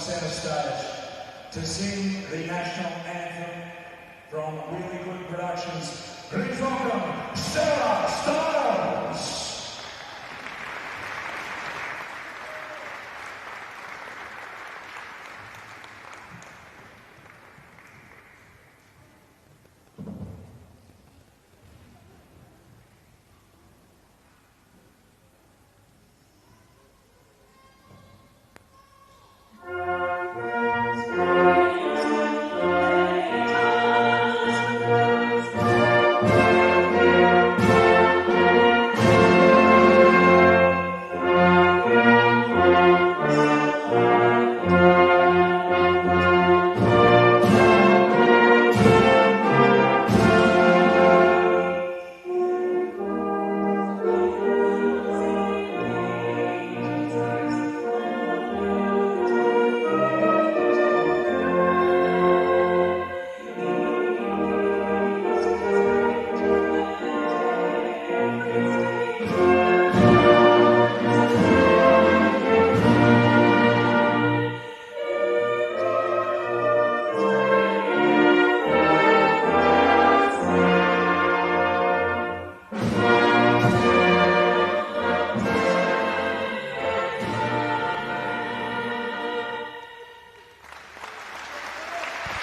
centre stage to sing the national anthem from Really Good Productions. Please welcome Sarah Stiles.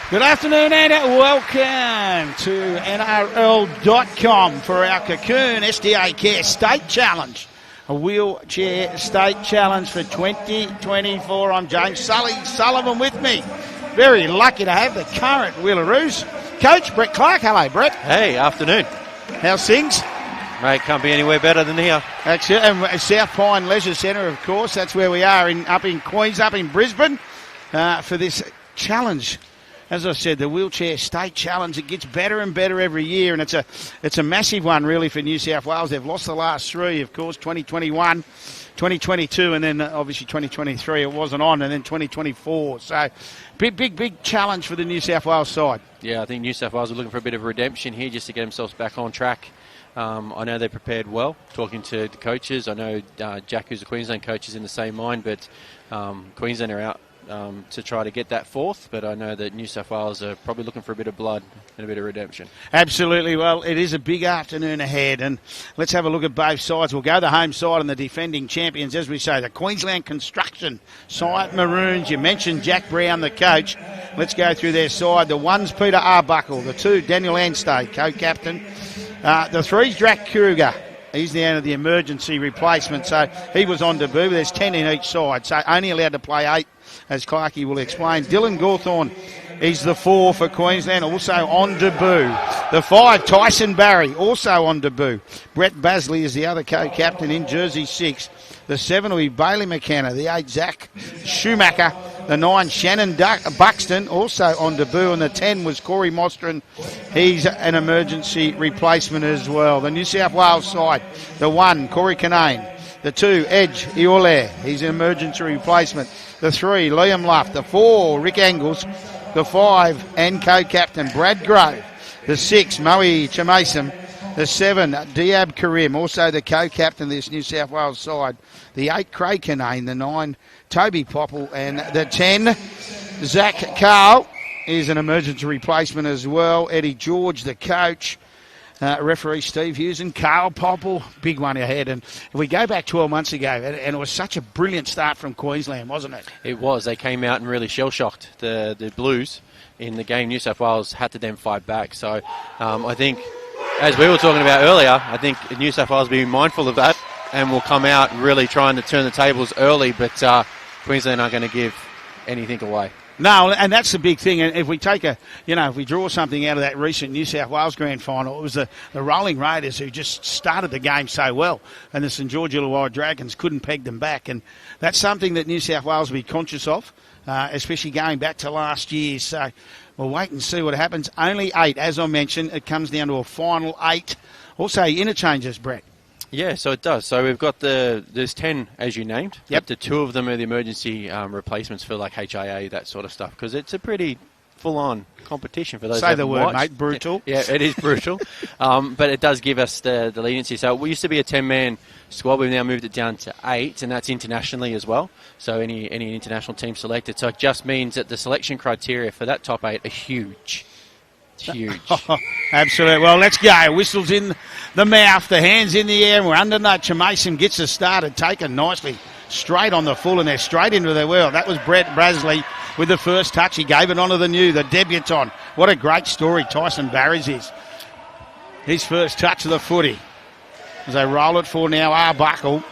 Good afternoon and welcome to NRL.com for our Cocoon SDA Care State Challenge, a wheelchair state challenge for 2024. I'm James Sullivan with me. Very lucky to have the current Wheelaroos coach, Brett Clark. Hello, Brett. Hey, afternoon. How's things? Mate, can't be anywhere better than here. That's it. And South Pine Leisure Centre, of course. That's where we are up in Queens, up in Brisbane, for this challenge. As I said, the wheelchair state challenge, it gets better and better every year, and it's a massive one really for New South Wales. They've lost the last three, of course, 2021, 2022, and then obviously 2023 it wasn't on, and then 2024. So big challenge for the New South Wales side. Yeah, I think New South Wales are looking for a bit of redemption here just to get themselves back on track. I know they prepared well, talking to the coaches. I know Jack, who's the Queensland coach, is in the same mind, but Queensland are out to try to get that fourth, but I know that New South Wales are probably looking for a bit of blood and a bit of redemption. Absolutely. Well, it is a big afternoon ahead, and let's have a look at both sides. We'll go the home side and the defending champions, as we say, the Queensland Construction side, Maroons. You mentioned Jack Brown, the coach. Let's go through their side. The one's Peter Arbuckle, the two, Daniel Anstey, co-captain. The three's Drac Kruger. He's the end of the emergency replacement, so he was on debut. There's 10 in each side, so only allowed to play 8, as Clarkey will explain. Dylan Gawthorne, he's the 4 for Queensland, also on debut. The 5, Tyson Barry, also on debut. Brett Basley is the other co-captain in jersey 6. The 7 will be Bailey McKenna. The 8, Zach Schumacher. The 9, Shannon Buxton, also on debut. And the 10 was Corey Mostrin. He's an emergency replacement as well. The New South Wales side, the 1, Corey Canane. The 2, Edge Iole. He's an emergency replacement. The 3, Liam Luff. The 4, Rick Angles. The 5, and co-captain Brad Grove. The 6, Moe Chamason. The 7, Diab Karim, also the co-captain of this New South Wales side. The 8, Craig Canane. The 9, Toby Popple. And the 10, Zach Carl, is an emergency replacement as well. Eddie George, the coach. Referee Steve Hughes and Carl Popple, big one ahead. And we go back 12 months ago, and it was such a brilliant start from Queensland, wasn't it? It was. They came out and really shell-shocked the Blues in the game. New South Wales had to then fight back. So I think, as we were talking about earlier, I think New South Wales will be mindful of that and will come out really trying to turn the tables early, but Queensland aren't going to give anything away. No, and that's the big thing. And if we take if we draw something out of that recent New South Wales grand final, it was the Rolling Raiders who just started the game so well, and the St George Illawarra Dragons couldn't peg them back. And that's something that New South Wales will be conscious of, especially going back to last year. So we'll wait and see what happens. Only 8, as I mentioned. It comes down to a final 8. Also, interchanges, Brett. Yeah, so it does. So we've got there's 10, as you named. Yep. The 2 of them are the emergency replacements for like HIA, that sort of stuff, because it's a pretty full-on competition for those. Say who the haven't word, watched. mate. Brutal. Yeah, it is brutal. But it does give us the leniency. So we used to be a 10-man squad. We've now moved it down to 8, and that's internationally as well. So any international team selected. So it just means that the selection criteria for that top 8 are huge. Huge. Absolutely. Well, let's go. Whistles in the mouth, the hands in the air, and we're under no. Chamason gets us started, taken nicely straight on the full, and they're straight into their world. That was Brett Brasley with the first touch. He gave it on to the new, the debutant. What a great story Tyson Barry's is. His first touch of the footy. As they roll it for now Arbuckle,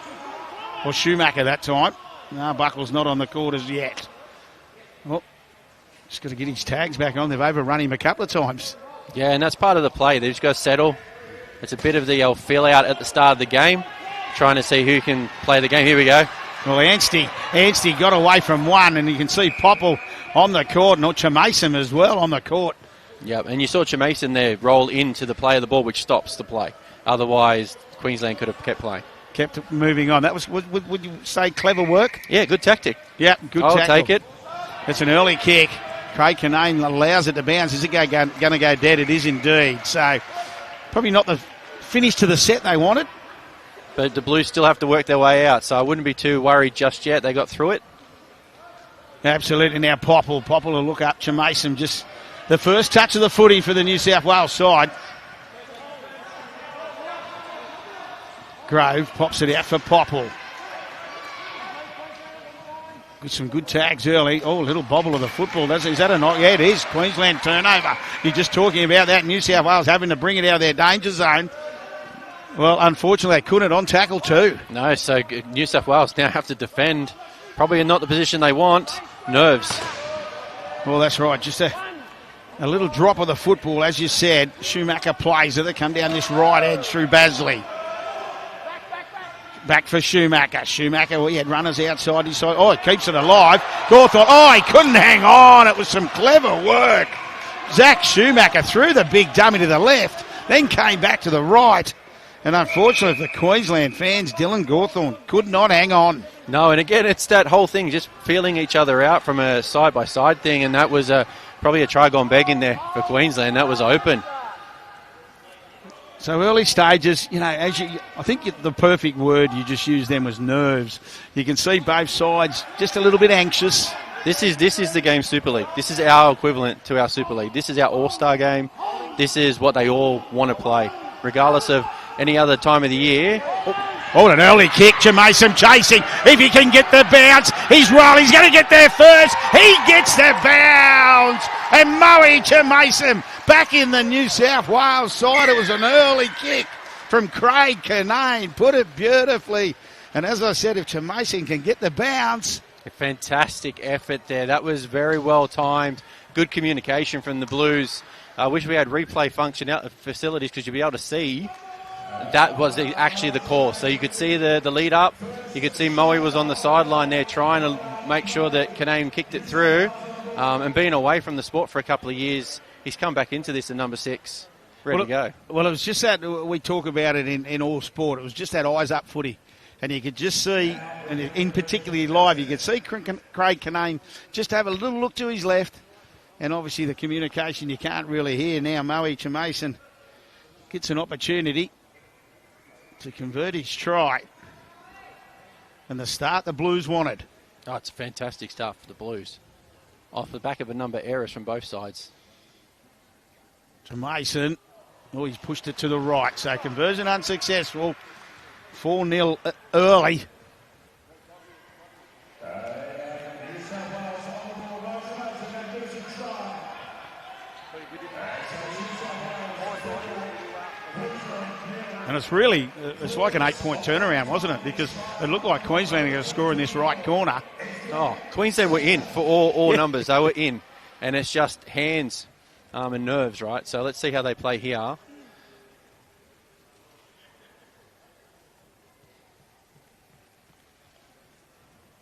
or Schumacher that time. Arbuckle's not on the court as yet. Well, just got to get his tags back on. They've overrun him a couple of times. Yeah, and that's part of the play. They've just got to settle. It's a bit of the feel out at the start of the game, trying to see who can play the game. Here we go. Well, Anstey got away from one, and you can see Popple on the court, and Chamason as well on the court. Yep, and you saw Chamason there roll into the play of the ball, which stops the play. Otherwise, Queensland could have kept playing. Kept moving on. That was, would you say, clever work? Yeah, good tactic. Yeah, good I'll tackle. take it. It's an early kick. Craig Kinane allows it to bounce. Is it going to go dead? It is indeed. So probably not the finish to the set they wanted. But the Blues still have to work their way out, so I wouldn't be too worried just yet. They got through it. Absolutely. Now Popple will look up. Chamason just the first touch of the footy for the New South Wales side. Grove pops it out for Popple. With some good tags early. Oh, a little bobble of the football. Is that a knock? Yeah, it is. Queensland turnover. You're just talking about that. New South Wales having to bring it out of their danger zone. Well, unfortunately, they couldn't on tackle too. No, so New South Wales now have to defend. Probably not the position they want. Nerves. Well, that's right. Just a little drop of the football, as you said. Schumacher plays it. They come down this right edge through Basley. Back for Schumacher. Schumacher, well, he had runners outside his side. Oh, he keeps it alive. Gawthorne, he couldn't hang on. It was some clever work. Zach Schumacher threw the big dummy to the left, then came back to the right. And unfortunately for the Queensland fans, Dylan Gawthorne could not hang on. No, and again, it's that whole thing, just feeling each other out from a side-by-side thing, and that was probably a try gone begging there for Queensland. That was open. So early stages, I think the perfect word you just used then was nerves. You can see both sides just a little bit anxious. This is the game Super League. This is our equivalent to our Super League. This is our All-Star game. This is what they all want to play, regardless of any other time of the year. Oh, an early kick. Chamason chasing. If he can get the bounce, he's rolling. He's going to get there first. He gets the bounce. And Moe Chamason back in the New South Wales side. It was an early kick from Craig Kinane. Put it beautifully. And as I said, if Chamason can get the bounce. A fantastic effort there. That was very well timed. Good communication from the Blues. I wish we had replay function out of facilities because you'd be able to see. That was actually the call. So you could see the lead up. You could see Moe was on the sideline there trying to make sure that Kinane kicked it through. And being away from the sport for a couple of years, he's come back into this at number 6. Ready to go. Well, it was just that we talk about it in all sport. It was just that eyes up footy. And you could just see, and in particularly live, you could see Craig Kinane just have a little look to his left. And obviously the communication you can't really hear now. Moe Chamason gets an opportunity to convert his try. And the start the Blues wanted. Oh, it's a fantastic start for the Blues. Off the back of a number of errors from both sides. Chamason. Oh, he's pushed it to the right. So conversion unsuccessful. 4-0 early. And it's like an 8-point turnaround, wasn't it? Because it looked like Queensland were going to score in this right corner. Oh, Queensland were in for all numbers. They were in. And it's just hands and nerves, right? So let's see how they play here.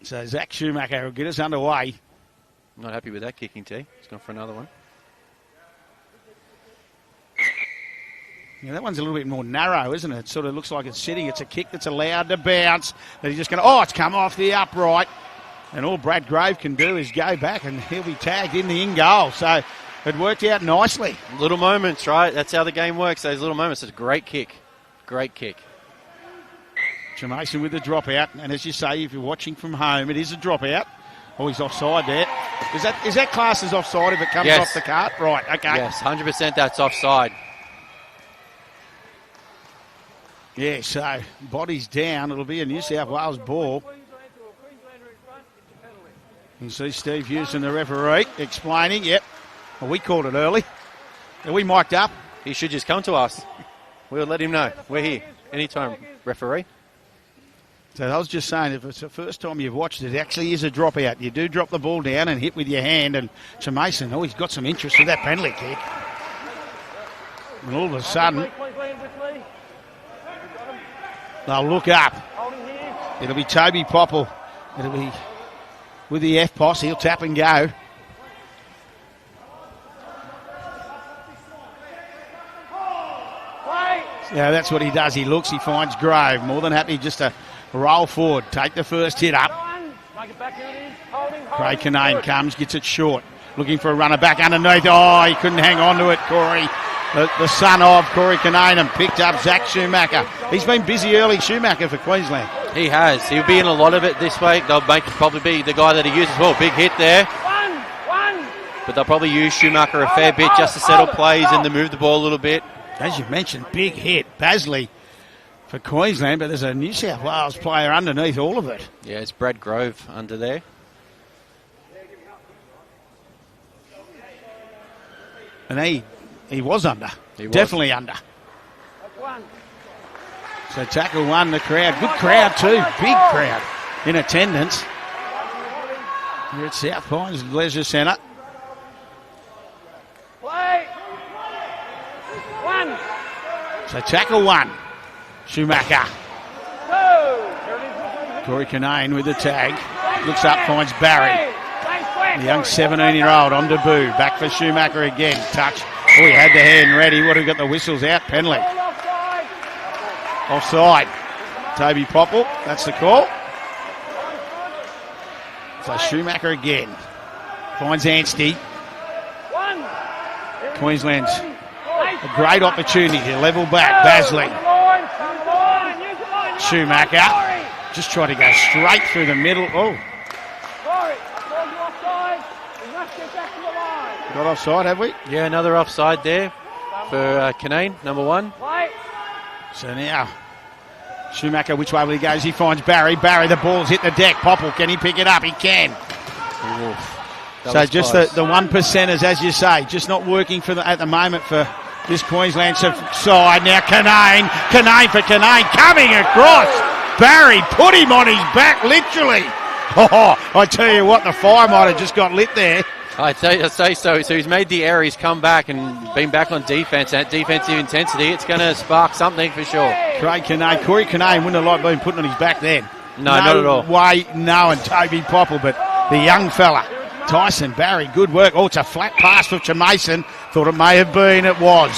So Zach Schumacher will get us underway. Not happy with that kicking tee. He's gone for another one. Yeah, that one's a little bit more narrow, isn't it? It sort of looks like it's sitting. It's a kick that's allowed to bounce. That he's just going to... Oh, it's come off the upright. And all Brad Grove can do is go back and he'll be tagged in the in-goal. So it worked out nicely. Little moments, right? That's how the game works, those little moments. It's a great kick. Great kick. Mason with the dropout. And as you say, if you're watching from home, it is a dropout. Oh, he's offside there. Is that classed as offside if it comes off the cart? Right, okay. Yes, 100% that's offside. Yeah, so body's down. It'll be a New South Wales ball. You see Steve Houston, the referee, explaining. Yep, well, we called it early. Are we mic'd up? He should just come to us. We'll let him know. We're here. Anytime, referee. So I was just saying, if it's the first time you've watched it, it actually is a dropout. You do drop the ball down and hit with your hand. And Mason, he's got some interest with that penalty kick. And all of a sudden, they'll look up. It'll be Toby Popple. It'll be with the F-Poss. He'll tap and go. Yeah, that's what he does. He looks, he finds Grove. More than happy just to roll forward, take the first hit up. Craig Kinane comes, gets it short. Looking for a runner back underneath. Oh, he couldn't hang on to it, Corey. The son of Corey Kinane, and picked up Zach Schumacher. He's been busy early, Schumacher, for Queensland. He has. He'll be in a lot of it this week. They'll probably be the guy that he uses. Well, big hit there. But they'll probably use Schumacher a fair bit just to settle plays and to move the ball a little bit. As you mentioned, big hit. Basley for Queensland, but there's a New South Wales player underneath all of it. Yeah, it's Brad Grove under there. And he was under. Definitely under. So tackle one, the crowd. Good crowd too. Big crowd in attendance. Here at South Pines Leisure Centre. So tackle one. Schumacher. Corey Kinane with the tag. Looks up, finds Barry. The young 17-year-old on debut. Back for Schumacher again. Touch. Oh, he had the hand ready. What have we got? The whistles out. Penalty. Offside. Toby Popple. That's the call. So Schumacher again. Finds Anstey. Queensland's a great opportunity to level back. Basley. Schumacher. Just try to go straight through the middle. Oh. Got offside, have we? Yeah, another offside there for Kinane, number one. So now, Schumacher, which way will he go? He finds Barry. Barry, the ball's hit the deck. Popple, can he pick it up? He can. So just the 1%ers, as you say, just not working at the moment for this Queensland side. Now Kinane for Kinane, coming across. Barry put him on his back, literally. Oh, I tell you what, the fire might have just got lit there. I say so. So he's made the error. He's come back and been back on defence. That defensive intensity, it's going to spark something for sure. Corey Kinane wouldn't have liked being put on his back then. No, not at all. And Toby Popple, but the young fella, Tyson Barry, good work. Oh, it's a flat pass for Mason. Thought it may have been. It was.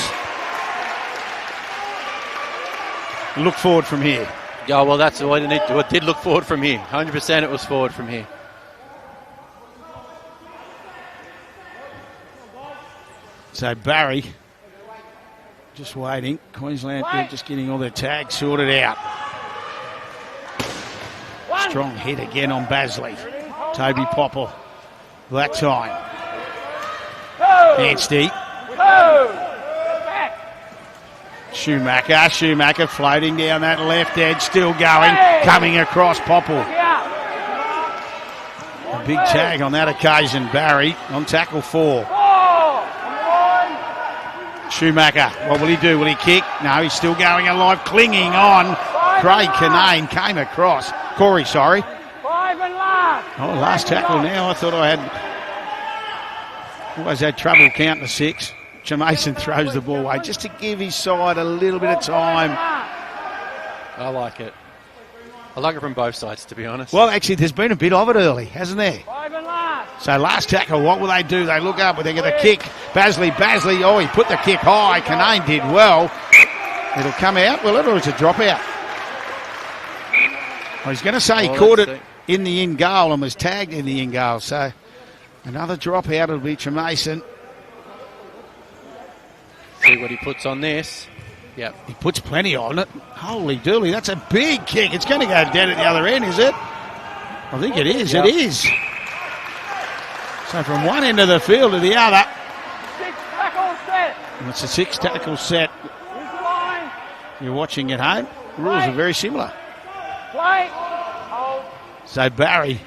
Look forward from here. Yeah, well, that's what it did look forward from here. 100% it was forward from here. So Barry, just waiting. Queensland just getting all their tags sorted out. Strong hit again on Basley. Toby Popple that time. Anstey. Schumacher floating down that left edge, still going, coming across Popple. A big tag on that occasion. Barry on tackle 4. Schumacher, what will he do? Will he kick? No, he's still going alive, clinging on. Craig Kinane came across. Corey, sorry. Oh, last tackle now. I thought I always had trouble counting to 6. Mason throws the ball away just to give his side a little bit of time. I like it. I like it from both sides, to be honest. Well, actually, there's been a bit of it early, hasn't there? So last tackle, what will they do? They look up, they get a kick. Basley, oh, he put the kick high. Kinane did well. It'll come out. Well, it's a dropout. Well, he's going to say he caught it. in the in goal and was tagged in the in goal. So another drop out will be Tremason. See what he puts on this. Yep. He puts plenty on it. Holy dooly, that's a big kick. It's going to go down at the other end, is it? I think it is. Yep. It is. So from one end of the field to the other. 6 tackle set. And it's a 6 tackle set. Use the line. You're watching at home. The rules are very similar. Play. Hold. So Barry.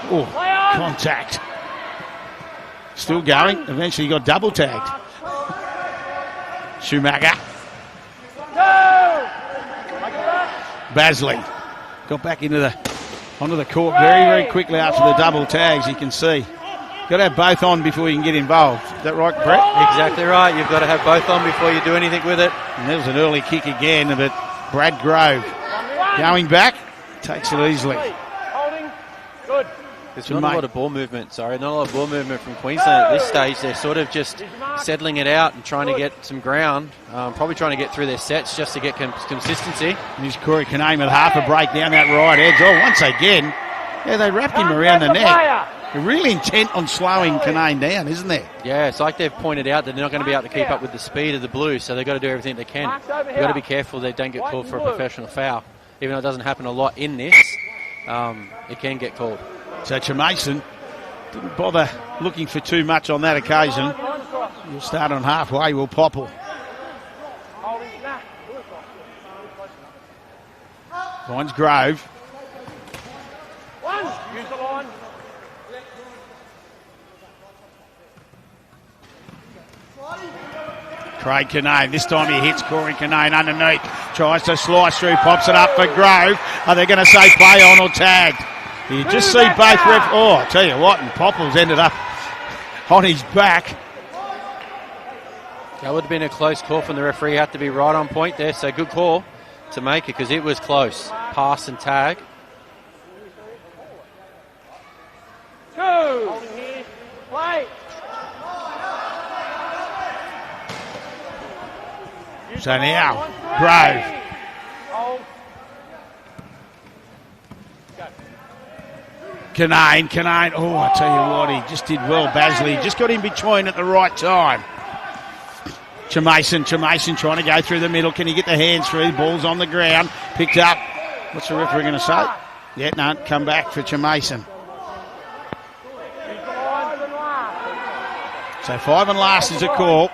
Oh, Play on. contact. Still going. Eventually got double tagged. Schumacher. 2. Like that. Basley got back onto the court very quickly after the double tags. You can see. Got to have both on before you can get involved. Is that right, Brett? Exactly right. You've got to have both on before you do anything with it. And there was an early kick again, but Brad Grove going back takes it easily. Holding. Good. There's not a lot of ball movement, not a lot of ball movement from Queensland at this stage. They're sort of just settling it out and trying to get some ground, probably trying to get through their sets just to get consistency. Here's Corey Canane with half a break down that right edge. Oh, once again, yeah, they wrapped him around the neck. They're really intent on slowing Canane down, isn't there? Yeah, it's like they've pointed out that they're not going to be able to keep up with the speed of the Blues, so they've got to do everything they can. You've got to be careful they don't get called for a professional foul. Even though it doesn't happen a lot in this, it can get called. So Tremason didn't bother looking for too much on that occasion. You'll start on halfway, will Popple. Finds Grove. One. Use the line. Craig Canane, this time he hits Corey Canane underneath, tries to slice through, pops it up for Grove. Are they going to say play on or tagged? You just see both refs. Oh, I tell you what, and Popple's ended up on his back. That would have been a close call from the referee. Had to be right on point there, so good call to make it because it was close. Pass and tag. 2. Holding here. Play. So now, Grove. Hold. Canane. Oh, I tell you what, he just did well, Basley. Just got in between at the right time. Tremason trying to go through the middle. Can he get the hands through? The ball's on the ground. Picked up. What's the referee going to say? Yeah, no, come back for Tremason. So 5 and last is a call.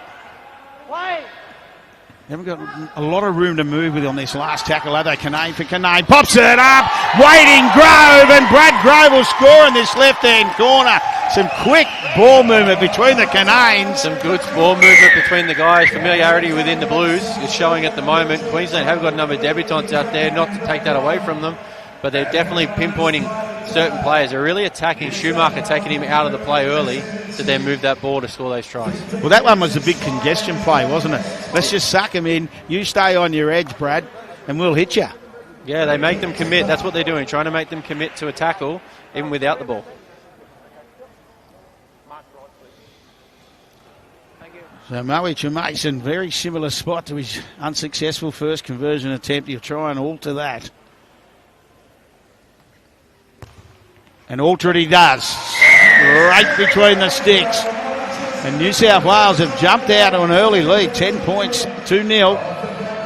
They haven't got a lot of room to move with on this last tackle, are they? Canane for Canane. Pops it up. Waiting Grove, and Brad Grove will score in this left-hand corner. Some quick ball movement between the Cananes. Some good ball movement between the guys. Familiarity within the Blues is showing at the moment. Queensland have got a number of debutants out there, not to take that away from them, but they're definitely pinpointing certain players. They're really attacking Schumacher, taking him out of the play early to then move that ball to score those tries. Well, that one was a big congestion play, wasn't it? Let's just suck him in. You stay on your edge, Brad, and we'll hit you. Yeah, they make them commit. That's what they're doing, trying to make them commit to a tackle even without the ball. So Moe Tremason, very similar spot to his unsuccessful first conversion attempt. He'll try and alter that. And alter it he does. Right between the sticks. And New South Wales have jumped out to an early lead. 10 points, 2-0.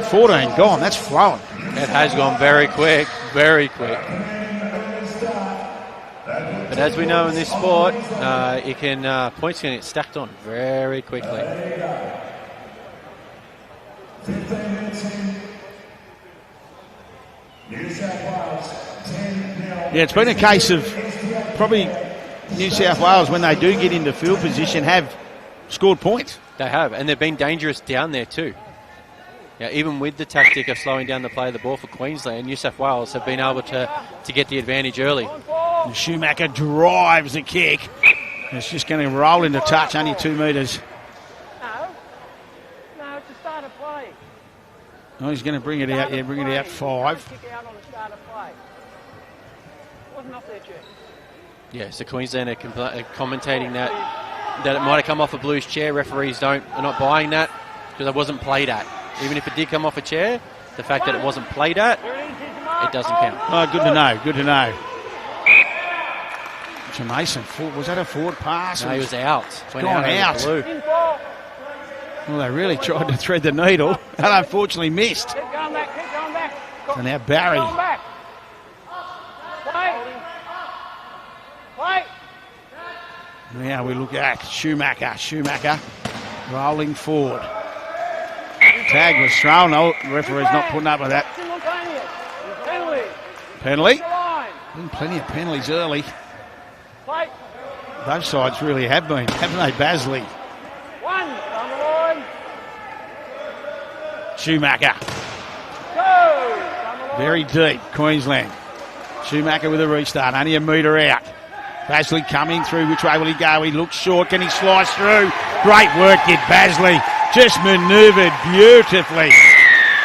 14 gone. That's flowing. It has gone very quick, very quick. But as we know in this sport, points can get stacked on very quickly. Yeah, it's been a case of probably New South Wales, when they do get into field position, have scored points. They have, and they've been dangerous down there too. Yeah, even with the tactic of slowing down the play of the ball for Queensland, New South Wales have been able to get the advantage early. And Schumacher drives the kick. It's just going to roll into touch, only 2 metres. No, it's a start of play. Oh, he's going to bring it out. Yeah, bring it out 5. Kick out on the start of play. Wasn't off their chest. Yeah, so Queensland are commentating that it might have come off a Blues chair. Referees are not buying that because it wasn't played at. Even if it did come off a chair, the fact that it wasn't played at it doesn't count. Oh, good to know. Good to know. Mason, was that a forward pass? No, he was out. Went gone out. out. Well, they really tried to thread the needle and unfortunately missed. Keep going back, keep going back. So now Barry. Going back. Wait. Now we look at Schumacher. Schumacher rolling forward. Tag was thrown. Oh, the referee's not putting up with that. Penalty. Been plenty of penalties early. Wait. Both sides really have been, haven't they, Basley? One on the line. Schumacher. Two on the line. Very deep, Queensland. Schumacher with a restart, only a metre out. Basley coming through. Which way will he go? He looks short. Can he slice through? Great work, did Basley. Just manoeuvred beautifully.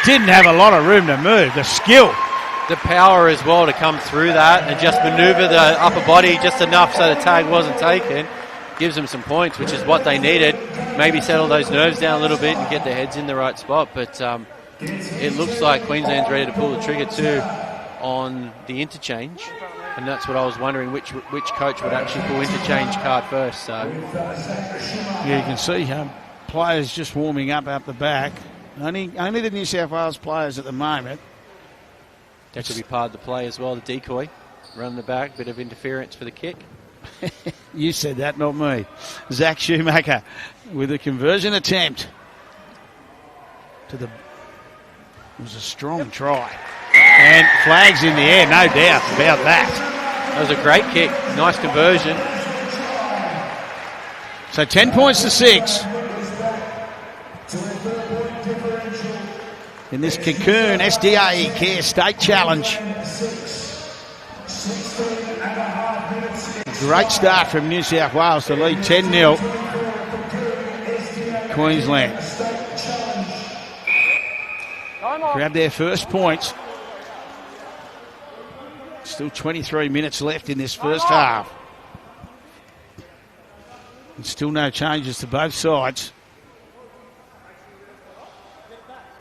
Didn't have a lot of room to move. The skill. The power as well to come through that and just manoeuvre the upper body just enough so the tag wasn't taken. Gives them some points, which is what they needed. Maybe settle those nerves down a little bit and get their heads in the right spot. But it looks like Queensland's ready to pull the trigger too on the interchange. And that's what I was wondering, which coach would actually pull interchange card first. So yeah, you can see players just warming up the back. Only the New South Wales players at the moment. That could be part of the play as well, the decoy. Run the back, bit of interference for the kick. You said that, not me. Zach Schumacher with a conversion attempt. It was a strong try. And flags in the air, no doubt about that. That was a great kick. Nice conversion. So 10 points to 6. In this Cocoon SDA Care State Challenge. A great start from New South Wales to lead 10-0. Queensland grab their first points. Still 23 minutes left in this first half. And still no changes to both sides.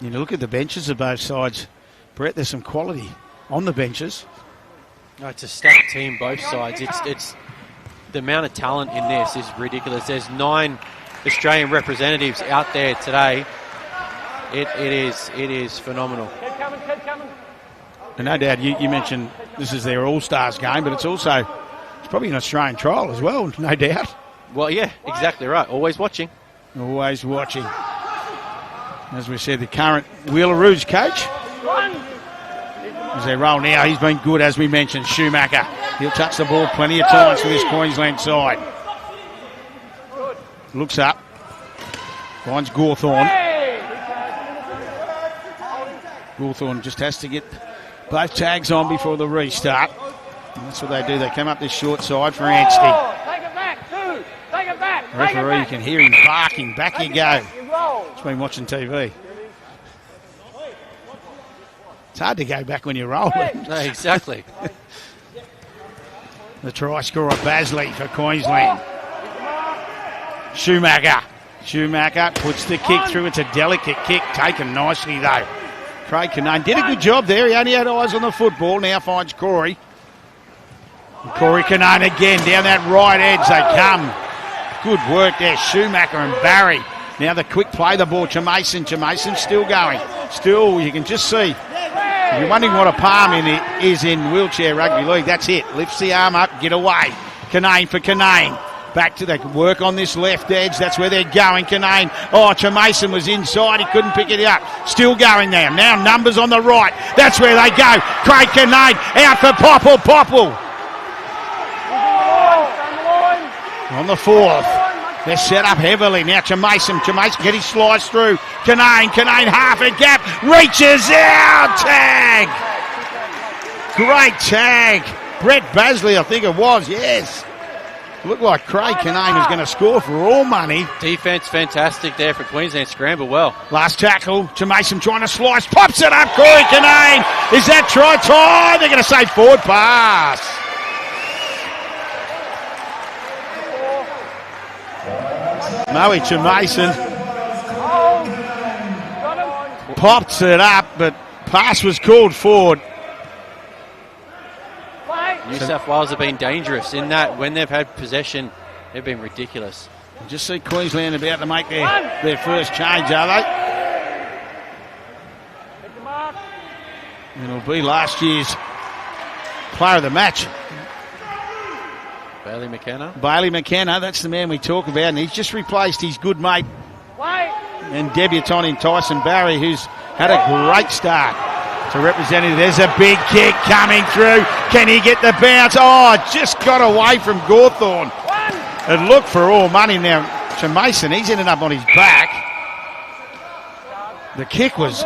You look at the benches of both sides. Brett, there's some quality on the benches. No, it's a stacked team, both sides. It's the amount of talent in this is ridiculous. There's 9 Australian representatives out there today. It is phenomenal. Keep coming, keep coming. And no doubt, you mentioned this is their All-Stars game, but it's probably an Australian trial as well, no doubt. Well, yeah, exactly right. Always watching. Always watching. As we said, the current Wheeler Rouge coach. As they roll now, he's been good, as we mentioned, Schumacher. He'll touch the ball plenty of times for this Queensland side. Looks up. Finds Gawthorne. Gawthorne just has to get both tags on before the restart. And that's what they do. They come up this short side for Anstey. Take it back, two. Take it back. The referee, you can hear him barking. Back you go. He's been watching TV. It's hard to go back when you're rolling. No, exactly. The try scorer, Basley for Queensland. Schumacher. Schumacher puts the kick through. It's a delicate kick, taken nicely though. Craig Kinane did a good job there. He only had eyes on the football. Now finds Corey. And Corey Kinane again down that right edge. They come. Good work there. Schumacher and Barry. Now the quick play, the ball to Mason. Mason's still going. Still, you can just see. If you're wondering what a palm is in wheelchair rugby league, that's it. Lifts the arm up, get away. Kinane for Kinane. Back to the work on this left edge. That's where they're going. Kinane. Oh, Mason was inside. He couldn't pick it up. Still going there. Now numbers on the right. That's where they go. Craig Kinane out for Popple. On the fourth. They're set up heavily. Now Mason get his slice through. Kinane half a gap. Reaches out. Tag. Great tag. Brett Basley, I think it was. Yes. Looked like Craig Kinane was going to score for all money. Defence fantastic there for Queensland. Scramble well. Last tackle. Mason trying to slice. Pops it up. Corey Kinane. Is that try time? They're going to say forward pass. Moe Mason pops it up, but pass was called forward. South Wales have been dangerous in that when they've had possession, they've been ridiculous. Just see Queensland about to make their first change, are they? It'll be last year's player of the match. Bailey McKenna, that's the man we talk about, and he's just replaced his good mate and debutant in Tyson Barry, who's had a great start to represent it. There's a big kick coming through. Can he get the bounce? Oh, just got away from Gawthorne. It looked for all money now to Mason. He's ended up on his back. The kick was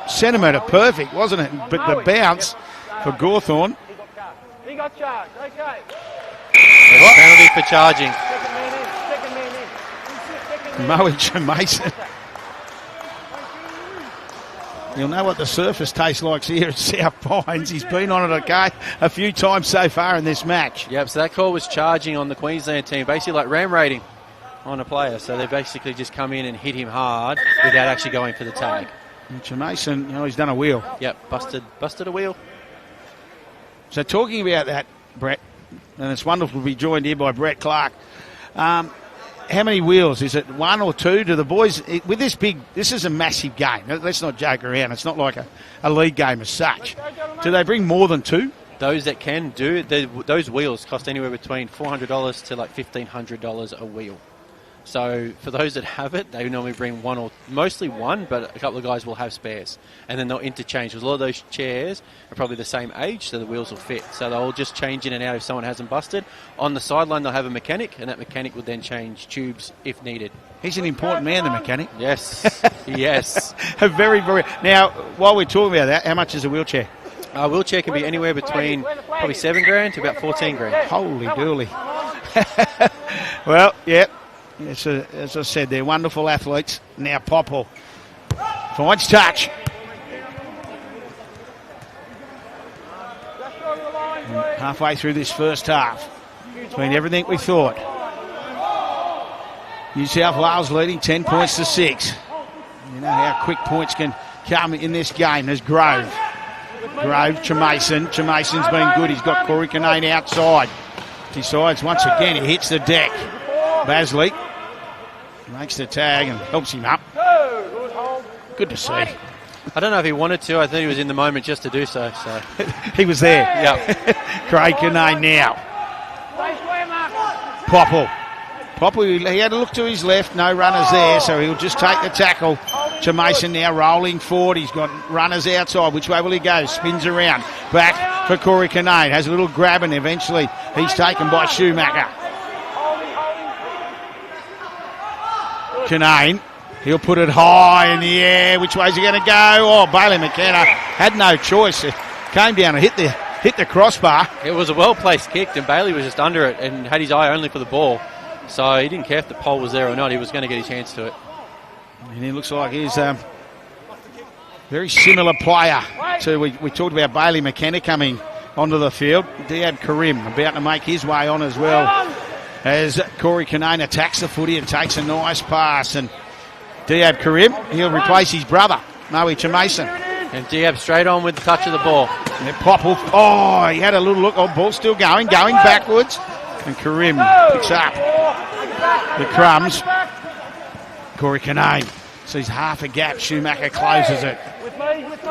centimetre perfect, wasn't it? But the bounce for Gawthorne. He got charged, okay. Penalty for charging. Moe Mason. You'll know what the surface tastes like here at South Pines. He's been on it a few times so far in this match. Yep, so that call was charging on the Queensland team, basically like ram raiding on a player. So they basically just come in and hit him hard without actually going for the tag. Mason, he's done a wheel. Yep, busted a wheel. So talking about that, Brett, and it's wonderful to be joined here by Brett Clark. How many wheels? Is it one or two? Do the boys, with this is a massive game. Let's not joke around. It's not like a league game as such. Do they bring more than two? Those that can do, those wheels cost anywhere between $400 to like $1,500 a wheel. So for those that have it, they normally bring one, or mostly one, but a couple of guys will have spares. And then they'll interchange, because a lot of those chairs are probably the same age, so the wheels will fit. So they'll just change in and out if someone hasn't busted. On the sideline, they'll have a mechanic, and that mechanic will then change tubes if needed. He's an important man, the mechanic. Yes, yes. Very, very. Now, while we're talking about that, how much is a wheelchair? A wheelchair can be anywhere between probably $7,000 to about $14,000. Holy dooly. Well, yeah. As I said, they're wonderful athletes. Now Popple finds touch. Halfway through this first half, it's been everything we thought. New South Wales leading 10 points to 6. You know how quick points can come in this game. There's Grove to Mason. Mason's been good. He's got Corey Kinane outside. Decides once again he hits the deck. Basley makes the tag and helps him up. Good to see. I don't know if he wanted to. I think he was in the moment just to do so. He was there. Yep. Craig Kinane now. Popple, he had a look to his left. No runners there, so he'll just take the tackle. To Mason now rolling forward. He's got runners outside. Which way will he go? Spins around. Back for Corey Kinane. Has a little grab and eventually he's taken by Schumacher. Kinane, he'll put it high in the air. Which way's he going to go? Oh, Bailey McKenna had no choice. It came down and hit the crossbar. It was a well-placed kick, and Bailey was just under it and had his eye only for the ball. So he didn't care if the pole was there or not. He was going to get his hands to it. And he looks like he's a very similar player to, we talked about Bailey McKenna coming onto the field. Diab Karim about to make his way on as well. As Corey Kinane attacks the footy and takes a nice pass. And Diab Karim, he'll replace his brother, Moe Mason. And Diab straight on with the touch of the ball. And then Popple, he had a little look. Oh, ball still going backwards. And Karim picks up the crumbs. Corey Kinane sees half a gap. Schumacher closes it.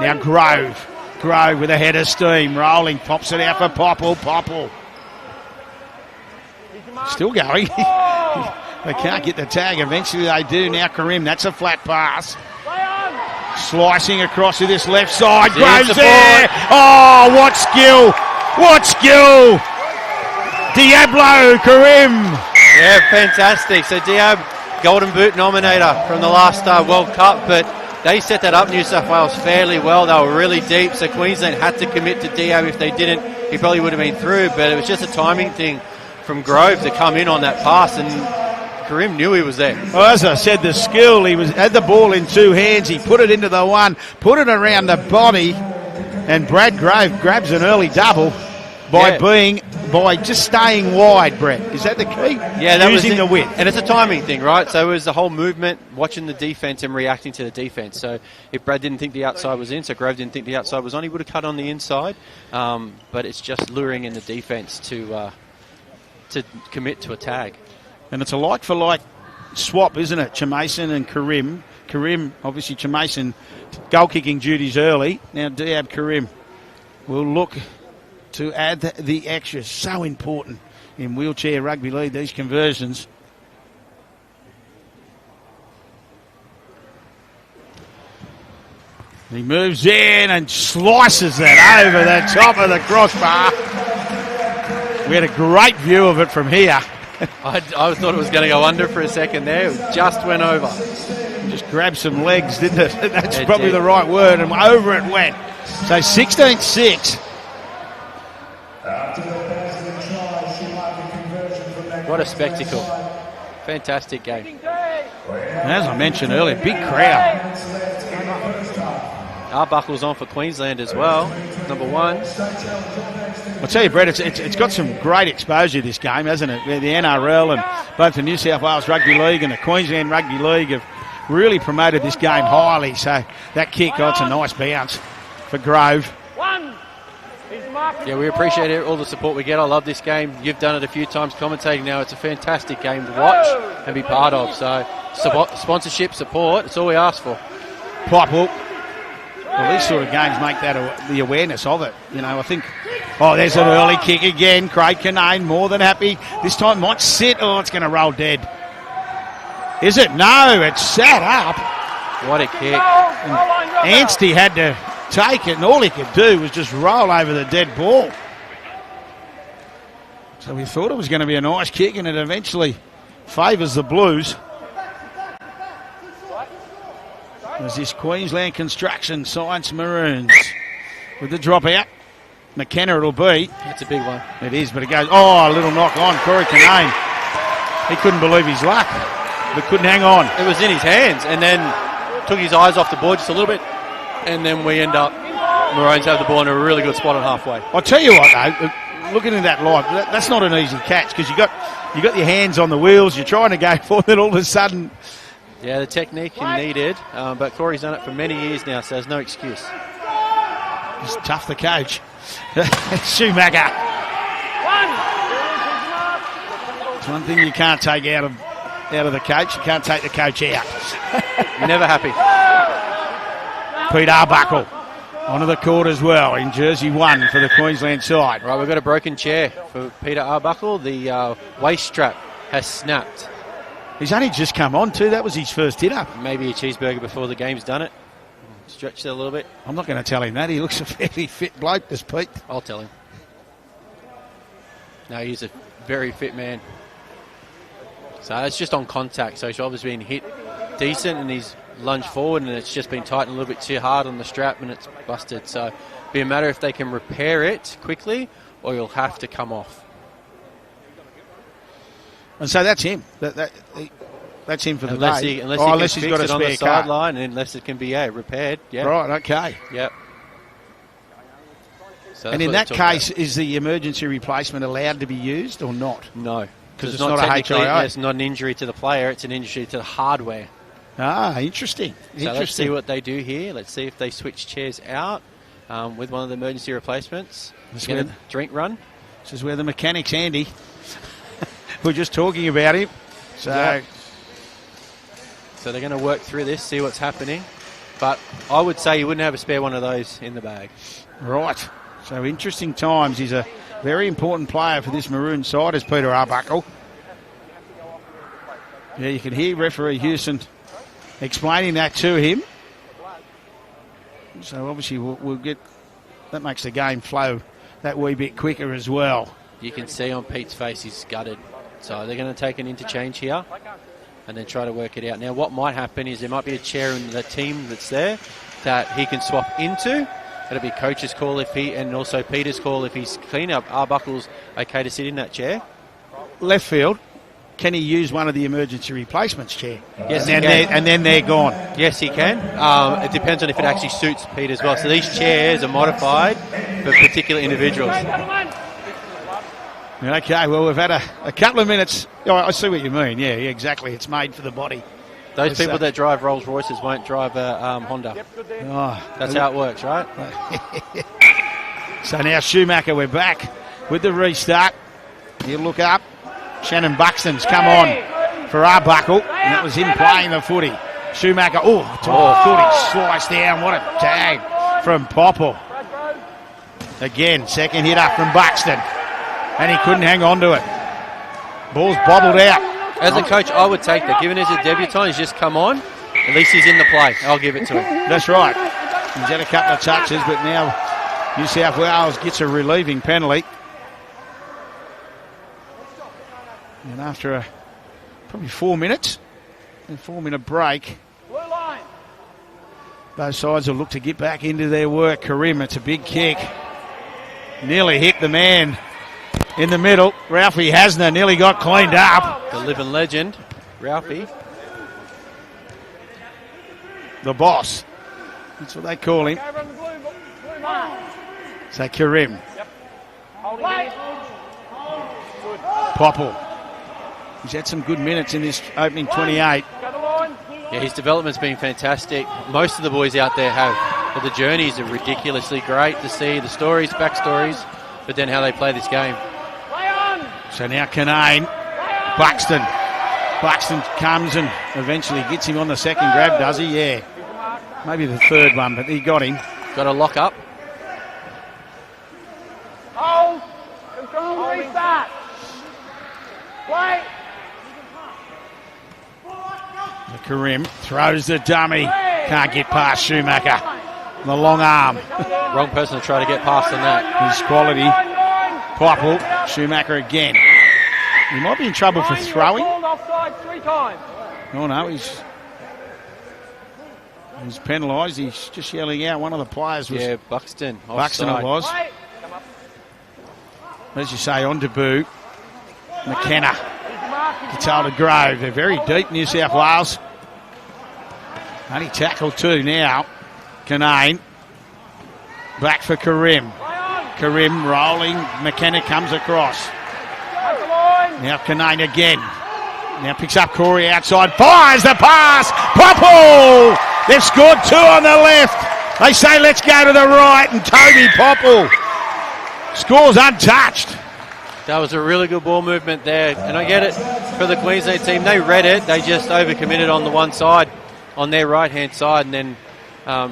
Now Grove with a head of steam. Rolling, pops it out for Popple. Still going. They can't get the tag. Eventually they do. Now Karim, that's a flat pass. Slicing across to this left side. Groves there. Oh, what skill. Diablo Karim. Yeah, fantastic. So Diab, Golden Boot nominator from the last World Cup, but they set that up, New South Wales, fairly well. They were really deep, so Queensland had to commit to Diab. If they didn't, he probably would have been through, but it was just a timing thing from Grove to come in on that pass, and Karim knew he was there. Well, as I said, the skill, had the ball in two hands, he put it into the one, put it around the body, and Brad Grove grabs an early double. by just staying wide, Brett. Is that the key? Yeah, that using was the width. And it's a timing thing, right? So it was the whole movement, watching the defence and reacting to the defence. So if Brad didn't think the outside was in, so Grove didn't think the outside was on, he would have cut on the inside. But it's just luring in the defence to commit to a tag. And it's a like-for-like swap, isn't it? Chamason and Karim. Karim, obviously Chamason, goal-kicking duties early. Now Diab Karim will look to add the extras. So important in wheelchair rugby league, these conversions. He moves in and slices that over the top of the crossbar. We had a great view of it from here. I thought it was going to go under for a second there. It just went over. Just grabbed some legs, didn't it? That's probably the right word, and over it went. So 16-6. What a spectacle. Fantastic game. And as I mentioned earlier, big crowd. Arbuckle's on for Queensland as well, number 1. I'll tell you, Brett, it's got some great exposure, this game, hasn't it? The NRL and both the New South Wales Rugby League and the Queensland Rugby League have really promoted this game highly. So that kick, it's a nice bounce for Grove. Yeah, we appreciate all the support we get. I love this game. You've done it a few times commentating now. It's a fantastic game to watch and be part of. So sponsorship, support, it's all we ask for. Pipe hook. Well, these sort of games make that the awareness of it. You know, I think, there's an early kick again. Craig Kinane more than happy. This time might sit. It's going to roll dead. Is it? No, it's sat up. What a kick. Anstey had to take it, and all he could do was just roll over the dead ball. So we thought it was going to be a nice kick, and it eventually favours the Blues. There's this Queensland Construction Science Maroons with the dropout. McKenna it'll be. That's a big one. It is, but it goes, a little knock on. Corey Kinane. He couldn't believe his luck, but couldn't hang on. It was in his hands, and then took his eyes off the board just a little bit, and then we end up, Maroons have the ball in a really good spot at halfway. I'll tell you what, though, looking at that live, that's not an easy catch, because you got your hands on the wheels, you're trying to go for it, all of a sudden. Yeah, the technique needed, but Corey's done it for many years now, so there's no excuse. It's tough, the coach. Schumacher. It's one thing you can't take out of the coach. You can't take the coach out. Never happy. Pete Arbuckle onto the court as well in jersey 1 for the Queensland side. Right, we've got a broken chair for Peter Arbuckle. The waist strap has snapped. He's only just come on too. That was his first hit up. Maybe a cheeseburger before the game's done it. Stretched it a little bit. I'm not going to tell him that. He looks a fairly fit bloke, this Pete. I'll tell him. No, he's a very fit man. So it's just on contact. So he's obviously been hit decent and he's lunged forward and it's just been tightened a little bit too hard on the strap and it's busted. So it'll be a matter if they can repair it quickly or you'll have to come off. And so that's him. That's him for the day. Unless he's got a spare sideline, and unless it can be repaired. Yeah. Right. Okay. Yep. So and in that case, is the emergency replacement allowed to be used or not? No, because it's not a HIO. It's not an injury to the player; it's an injury to the hardware. Ah, interesting. So let's see what they do here. Let's see if they switch chairs out with one of the emergency replacements. Get a drink run. This is where the mechanic's Andy. We're just talking about him. So they're going to work through this, see what's happening. But I would say you wouldn't have a spare one of those in the bag. Right. So interesting times. He's a very important player for this Maroon side, is Peter Arbuckle. Yeah, you can hear referee Houston explaining that to him. So obviously we'll get... That makes the game flow that wee bit quicker as well. You can see on Pete's face he's gutted. So they're going to take an interchange here and then try to work it out. Now, what might happen is there might be a chair in the team that's there that he can swap into. It'll be coach's call and also Peter's call if he's clean up. Arbuckle's okay to sit in that chair. Left field, can he use one of the emergency replacements chair? Yes, and then they're gone. Yes, he can. It depends on if it actually suits Pete as well. So these chairs are modified for particular individuals. Okay, well, we've had a couple of minutes. Oh, I see what you mean. Yeah, exactly. It's made for the body. Those people that drive Rolls Royces won't drive a Honda. That's how it works, right? So now Schumacher, we're back with the restart. You look up. Shannon Buxton's come on for Arbuckle, and that was him playing the footy. Schumacher, footy sliced down. What a tag from Popple. Again, second hit up from Buxton, and he couldn't hang on to it. Ball's bobbled out. As a coach, I would take that. Given he's a debutant, he's just come on. At least he's in the play. I'll give it to him. That's right. He's had a couple of touches, but now New South Wales gets a relieving penalty. And after probably 4 minutes, a 4-minute break, both sides will look to get back into their work. Karim, it's a big kick. Nearly hit the man in the middle. Ralphie Hasner nearly got cleaned up. The living legend, Ralphie. The boss. That's what they call him. So Karim. Popple. He's had some good minutes in this opening 28. Yeah, his development's been fantastic. Most of the boys out there have. But the journeys are ridiculously great to see. The stories, backstories, but then how they play this game. So now Canane. Buxton. Buxton comes and eventually gets him on the second grab, does he? Yeah. Maybe the third one, but he got him. Got to lock up. Hold. Control, restart. Play. Karim throws the dummy. Can't get past Schumacher. The long arm. Wrong person to try to get past on that. His quality. Popple. Schumacher again. He might be in trouble for throwing. Offside 3 times. Oh no, he's penalised. He's just yelling out. One of the players was... Yeah, Buxton. Buxton it was. As you say, on debut. McKenna. Catalda Grove. They're very deep, New South Wales. Only tackle 2 now. Canane. Back for Karim. Karim rolling. McKenna comes across. Now Canane again. Now picks up Corey outside. Fires the pass. Popple! They've scored 2 on the left. They say let's go to the right. And Toby Popple scores untouched. That was a really good ball movement there. And I get it for the Queensland team. They read it. They just overcommitted on the one side, on their right-hand side. And then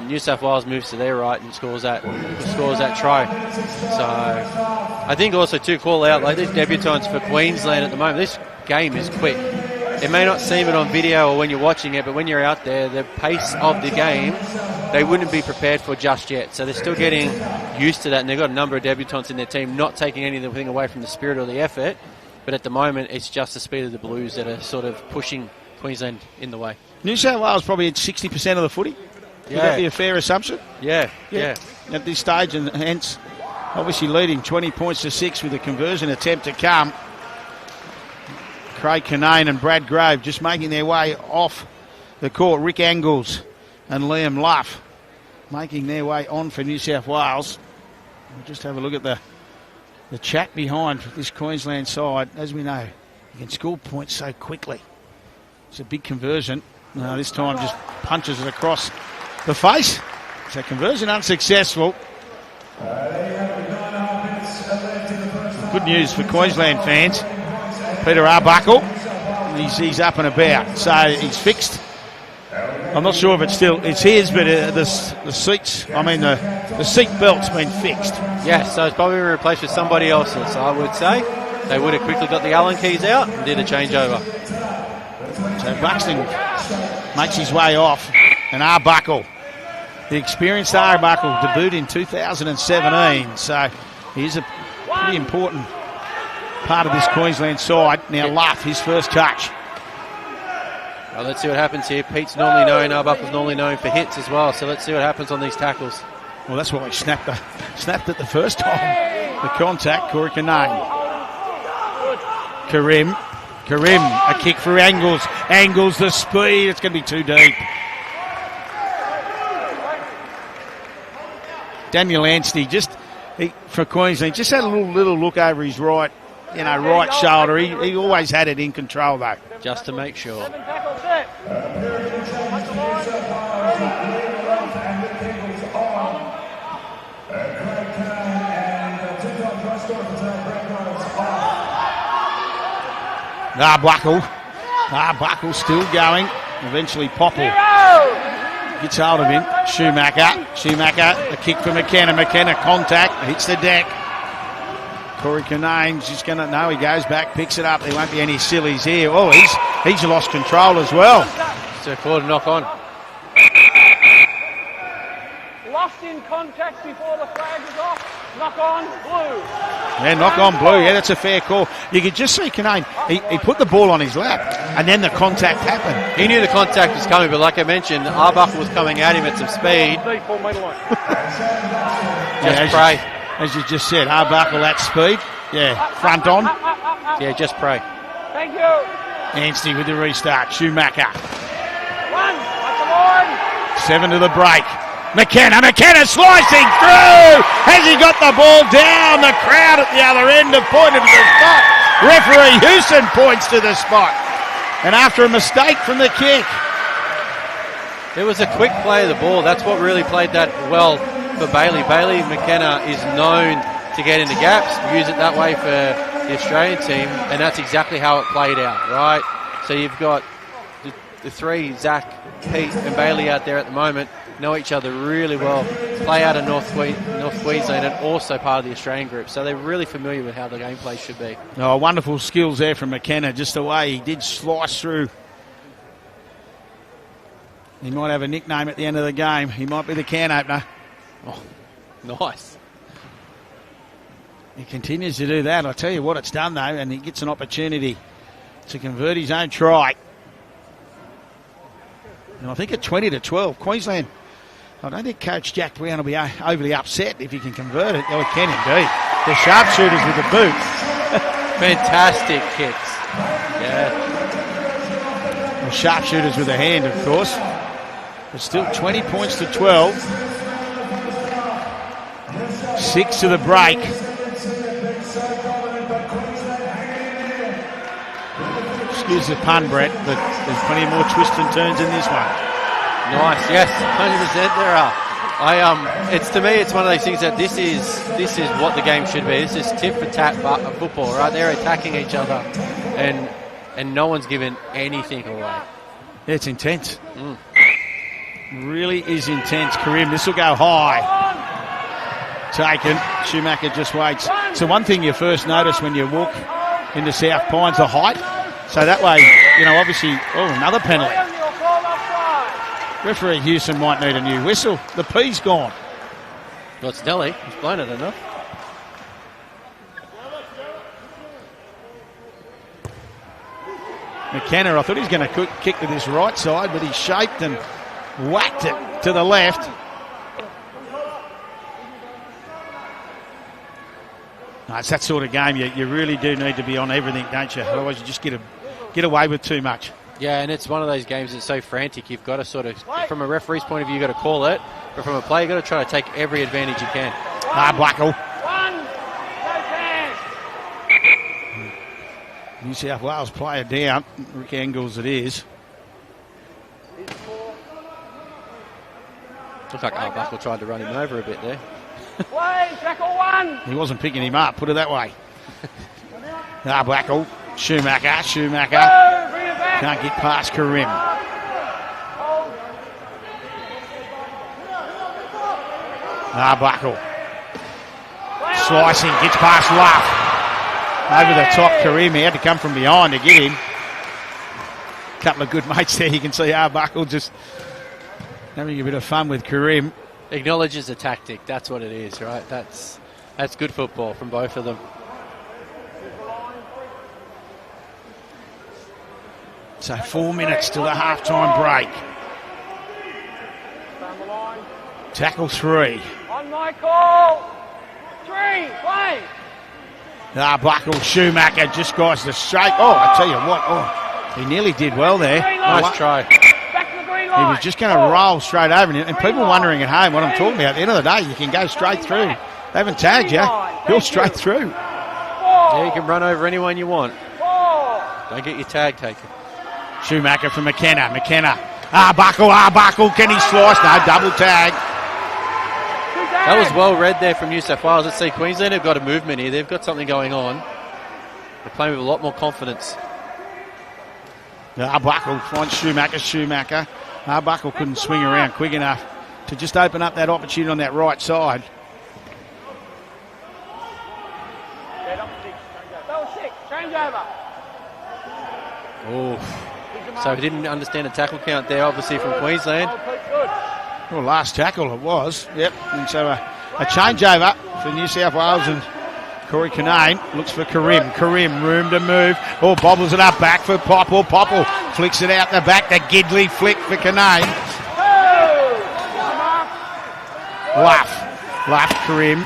New South Wales moves to their right and scores that try. So I think also to call out, like these debutants for Queensland at the moment, this game is quick. It may not seem it on video or when you're watching it, but when you're out there, the pace of the game, they wouldn't be prepared for just yet. So they're still getting used to that, and they've got a number of debutants in their team, not taking anything away from the spirit or the effort. But at the moment, it's just the speed of the Blues that are sort of pushing Queensland in the way. New South Wales probably had 60% of the footy. Would that be a fair assumption? Yeah. At this stage, and hence, obviously leading 20 points to 6 with a conversion attempt to come. Craig Canane and Brad Grove just making their way off the court. Rick Angles and Liam Luff making their way on for New South Wales. We'll just have a look at the chat behind this Queensland side. As we know, you can score points so quickly. It's a big conversion. This time just punches it across the face. So conversion unsuccessful. Good news for Queensland fans. Peter Arbuckle, he's up and about, so he's fixed. I'm not sure if it's his, but the seat belt's been fixed. Yes, so it's probably replaced with somebody else's, I would say. They would have quickly got the Allen keys out and did a changeover. So Buxton makes his way off, and Arbuckle, the experienced Arbuckle, debuted in 2017, so he's a pretty important part of this Queensland side. Now Luff, his first touch. Well, let's see what happens here. Pete's normally known, Arbuckle's normally known for hits as well, so let's see what happens on these tackles. Well, that's why he snapped it the first time. The contact, Corey Canane. Karim, a kick for Angles. Angles, the speed, it's going to be too deep. Daniel Anstey, for Queensland, just had a little look over his right right shoulder. He always had it in control, though. Just to make sure. 7 tackle set. Watch the line. Buckle still going. Eventually Popple gets hold of him. Schumacher, a kick for McKenna. McKenna contact, hits the deck. Corey Canane's just going to, no, he goes back, picks it up. There won't be any sillies here. Oh, he's lost control as well. So quarter knock on. Lost in contact before the flag is off. Knock on blue. Yeah, knock on blue. Yeah, that's a fair call. You could just see Canane, he put the ball on his lap and then the contact happened. He knew the contact was coming, but like I mentioned, Arbuckle was coming at him at some speed. Just pray. As you just said, Arbuckle at speed. Yeah, front on. Yeah, just pray. Thank you. Anstey with the restart. Schumacher. 1. Watch the line. 7 to the break. McKenna slicing through. Has he got the ball down? The crowd at the other end have pointed to the spot. Referee Houston points to the spot. And after a mistake from the kick. It was a quick play of the ball. That's what really played that well for Bailey. Bailey McKenna is known to get into gaps, use it that way for the Australian team, and that's exactly how it played out, right? So you've got the three, Zach, Pete and Bailey out there at the moment, know each other really well, play out of North Queensland and also part of the Australian group, so they're really familiar with how the gameplay should be. Oh, wonderful skills there from McKenna, just the way he did slice through. He might have a nickname at the end of the game. He might be the can opener. Oh, nice. He continues to do that. I'll tell you what it's done, though, and he gets an opportunity to convert his own try. And I think at 20-12, Queensland, I don't think Coach Jack Brown will be overly upset if he can convert it. Oh, he can indeed. The sharpshooters with the boot. Fantastic kicks. Yeah. The sharpshooters with the hand, of course. But still 20 points to 12. 6 to the break. Excuse the pun, Brett, but there's plenty more twists and turns in this one. Nice, yes, 100% there are. It's to me, it's one of those things that this is what the game should be. This is tit for tat football, right? They're attacking each other, and no one's given anything away. Yeah, it's intense. Really is intense. Karim, this will go high. Taken. Schumacher just waits. So one thing you first notice when you walk into South Pines, the height. So that way, obviously, another penalty. Referee Houston might need a new whistle. The P's gone. Well, it's Delhi. He's blown it enough. McKenna, I thought he was going to kick to this right side, but he shaped and whacked it to the left. No, it's that sort of game. You really do need to be on everything, don't you? Otherwise, you just get away with too much. Yeah, and it's one of those games that's so frantic. You've got to sort of, from a referee's point of view, you've got to call it. But from a player, you've got to try to take every advantage you can. Buckle. 1. No chance. New South Wales player down. Rick Engels it is. Looks like Arbuckle tried to run him over a bit there. Play, tackle 1. He wasn't picking him up, put it that way. Buckle. Schumacher. Bring it back. Can't get past Karim. Buckle. Slicing, gets past Luff. Over the top, Karim. He had to come from behind to get him. Couple of good mates there. You can see Buckle just having a bit of fun with Karim. Acknowledges a tactic. That's what it is, right? That's good football from both of them. So 4 minutes till the half-time break. Tackle 3. On my call. 3. Play. Buckle, Schumacher just guys the straight. Oh, I tell you what. He nearly did well there. Nice try. Back to the green line. He was just going to roll straight over him. And people wondering at home what I'm talking about. At the end of the day, you can go straight through. They haven't tagged you. You're straight through. 4. Yeah, you can run over anyone you want. Don't get your tag taken. Schumacher from McKenna. McKenna. Arbuckle. Can he slice? No, double tag. That was well read there from New South Wales. Let's see, Queensland have got a movement here. They've got something going on. They're playing with a lot more confidence. Arbuckle finds Schumacher. Arbuckle couldn't swing around quick enough to just open up that opportunity on that right side. Change over. Oh, so he didn't understand the tackle count there, obviously, from Queensland. Well, last tackle it was. Yep. And so a changeover for New South Wales, and Corey Kinane looks for Karim. Karim, room to move. Oh, bobbles it up back for Popple. Popple flicks it out the back. The Gidley flick for Kinane. Luff Karim.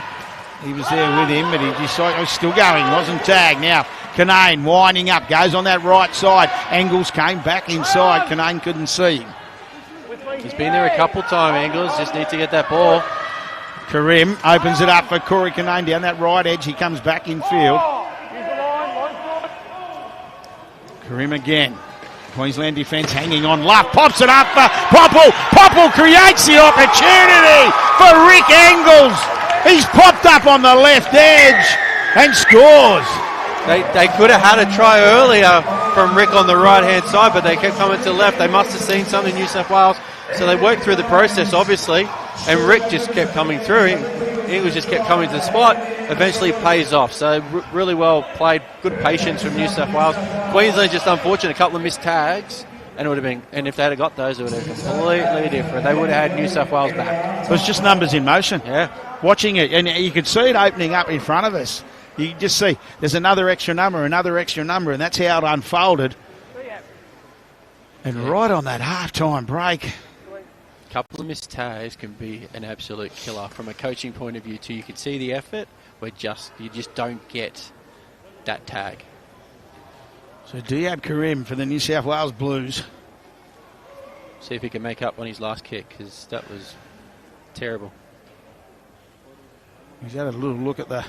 He was there with him, but he decided, oh, still going, wasn't tagged. Now, Kinane winding up, goes on that right side. Engels came back inside. Kinane couldn't see him. He's been there a couple times, Engels. Just need to get that ball. Karim opens it up for Corey Kinane down that right edge. He comes back in field. Karim again. Queensland defence hanging on. Luff pops it up for Popple. Popple creates the opportunity for Rick Engels. He's popped up on the left edge and scores. They could have had a try earlier from Rick on the right-hand side, but they kept coming to the left. They must have seen something, New South Wales. So they worked through the process, obviously, and Rick just kept coming through. Engels just kept coming to the spot. Eventually pays off. So really well played. Good patience from New South Wales. Queensland just unfortunate. A couple of missed tags. And it would have been, and if they had got those, it would have been completely different. They would have had New South Wales back. It was just numbers in motion. Yeah. Watching it, and you could see it opening up in front of us. You can just see there's another extra number, and that's how it unfolded. And right on that halftime break. A couple of missed tags can be an absolute killer from a coaching point of view too. You can see the effort, where you just don't get that tag. So Diab Karim for the New South Wales Blues. See if he can make up on his last kick, because that was terrible. He's had a little look at the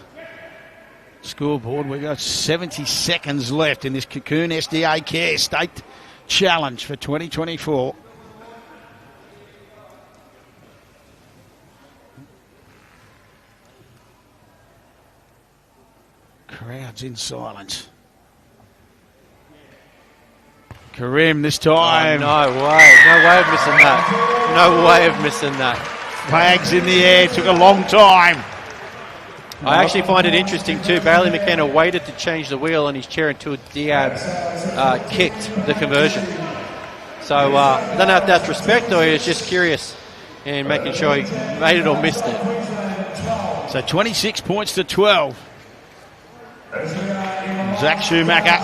scoreboard. We've got 70 seconds left in this Cocoon SDA Care State Challenge for 2024. Crowds in silence. Karim this time. Oh, no way of missing that. No way of missing that. Flags in the air, took a long time. I actually find it interesting too. Bailey McKenna waited to change the wheel on his chair until Diab kicked the conversion. So I don't know if that's respect or he was just curious and making sure he made it or missed it. So 26 points to 12. Zach Schumacher.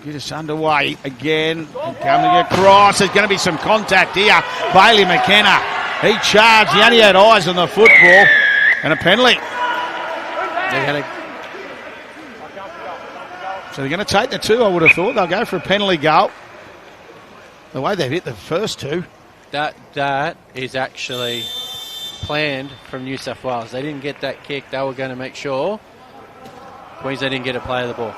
Get us underway again. Coming across. There's going to be some contact here. Bailey McKenna. He charged. He only had eyes on the football. And a penalty. So they're going to take the two, I would have thought. They'll go for a penalty goal. The way they've hit the first two. That is actually planned from New South Wales. They didn't get that kick. They were going to make sure Queensland didn't get a play of the ball.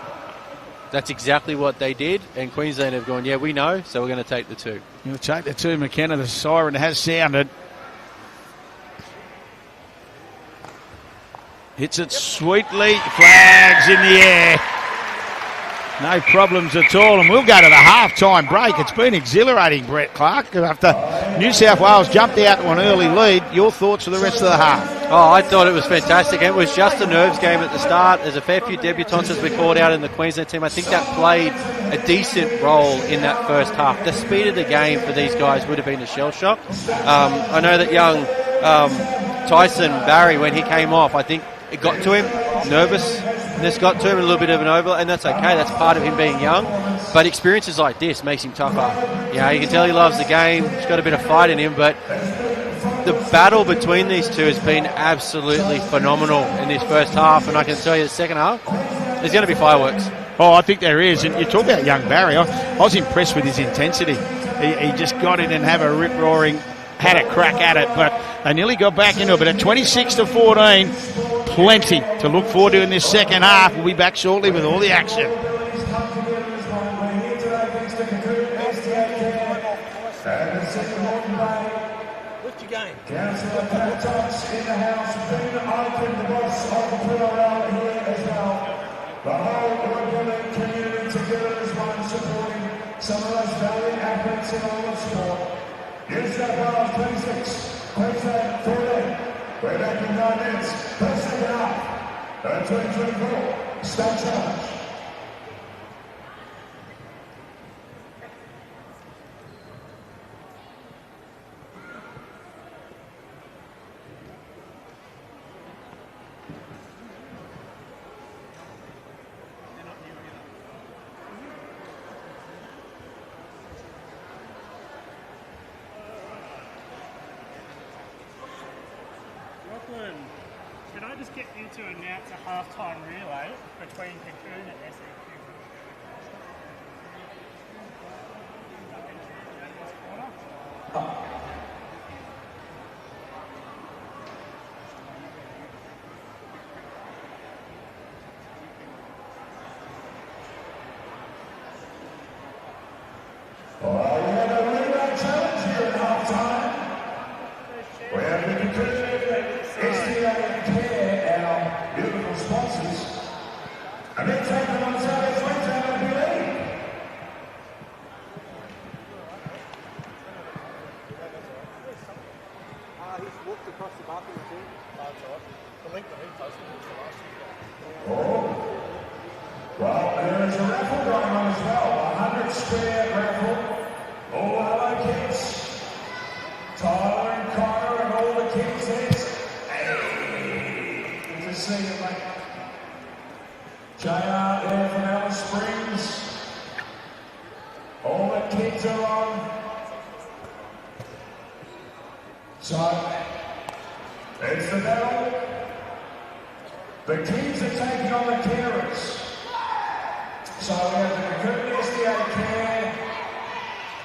That's exactly what they did, and Queensland have gone, yeah, we know, so we're going to take the two. You'll take the two, McKenna. The siren has sounded. Hits it sweetly. Flags in the air. No problems at all, and we'll go to the half-time break. It's been exhilarating, Brett Clark. After New South Wales jumped out to an early lead, your thoughts for the rest of the half? Oh, I thought it was fantastic. It was just a nerves game at the start. There's a fair few debutants, as we called out in the Queensland team. I think that played a decent role in that first half. The speed of the game for these guys would have been a shell shock. I know that young Tyson Barry, when he came off, I think it got to him, nervousness got to him, a little bit of an over, and that's okay. That's part of him being young. But experiences like this makes him tougher. You know, you can tell he loves the game. He's got a bit of fight in him, but the battle between these two has been absolutely phenomenal in this first half, and I can tell you the second half, there's going to be fireworks. Oh, I think there is. And you talk about young Barry. I was impressed with his intensity. He just got in and have a rip-roaring had a crack at it, but they nearly got back into it. But at 26-14, plenty to look forward to in this second half. We'll be back shortly with all the action. Councillor Pat Thompson in the house, Ben Oaken, the boss of the PLL here as well. The whole Rugby community together as one, supporting some of those valiant athletes in all of sport. New South Wales 26, Queensland 14. We're back in 9 minutes. First second half, 2024. Stay charged. Can I just get you to announce a halftime relay between Cocoon and SEQ? Well, we have a relay challenge here at halftime. We have the Cocoon, SDA and Care, our beautiful sponsors. And then take them on South Queensland and believe. He's walked across the market, I think. The link that he posted was the last year. Oh. Well, there is a raffle going on as well. 100 square raffle. All hello kids. Tyler and Connor and all the kids there. Hey, good to see you, mate. JR there from Alice Springs. All the kids are on. So, it's the battle. The kids are taking on the carers. So we have the Cocoon SDA Care,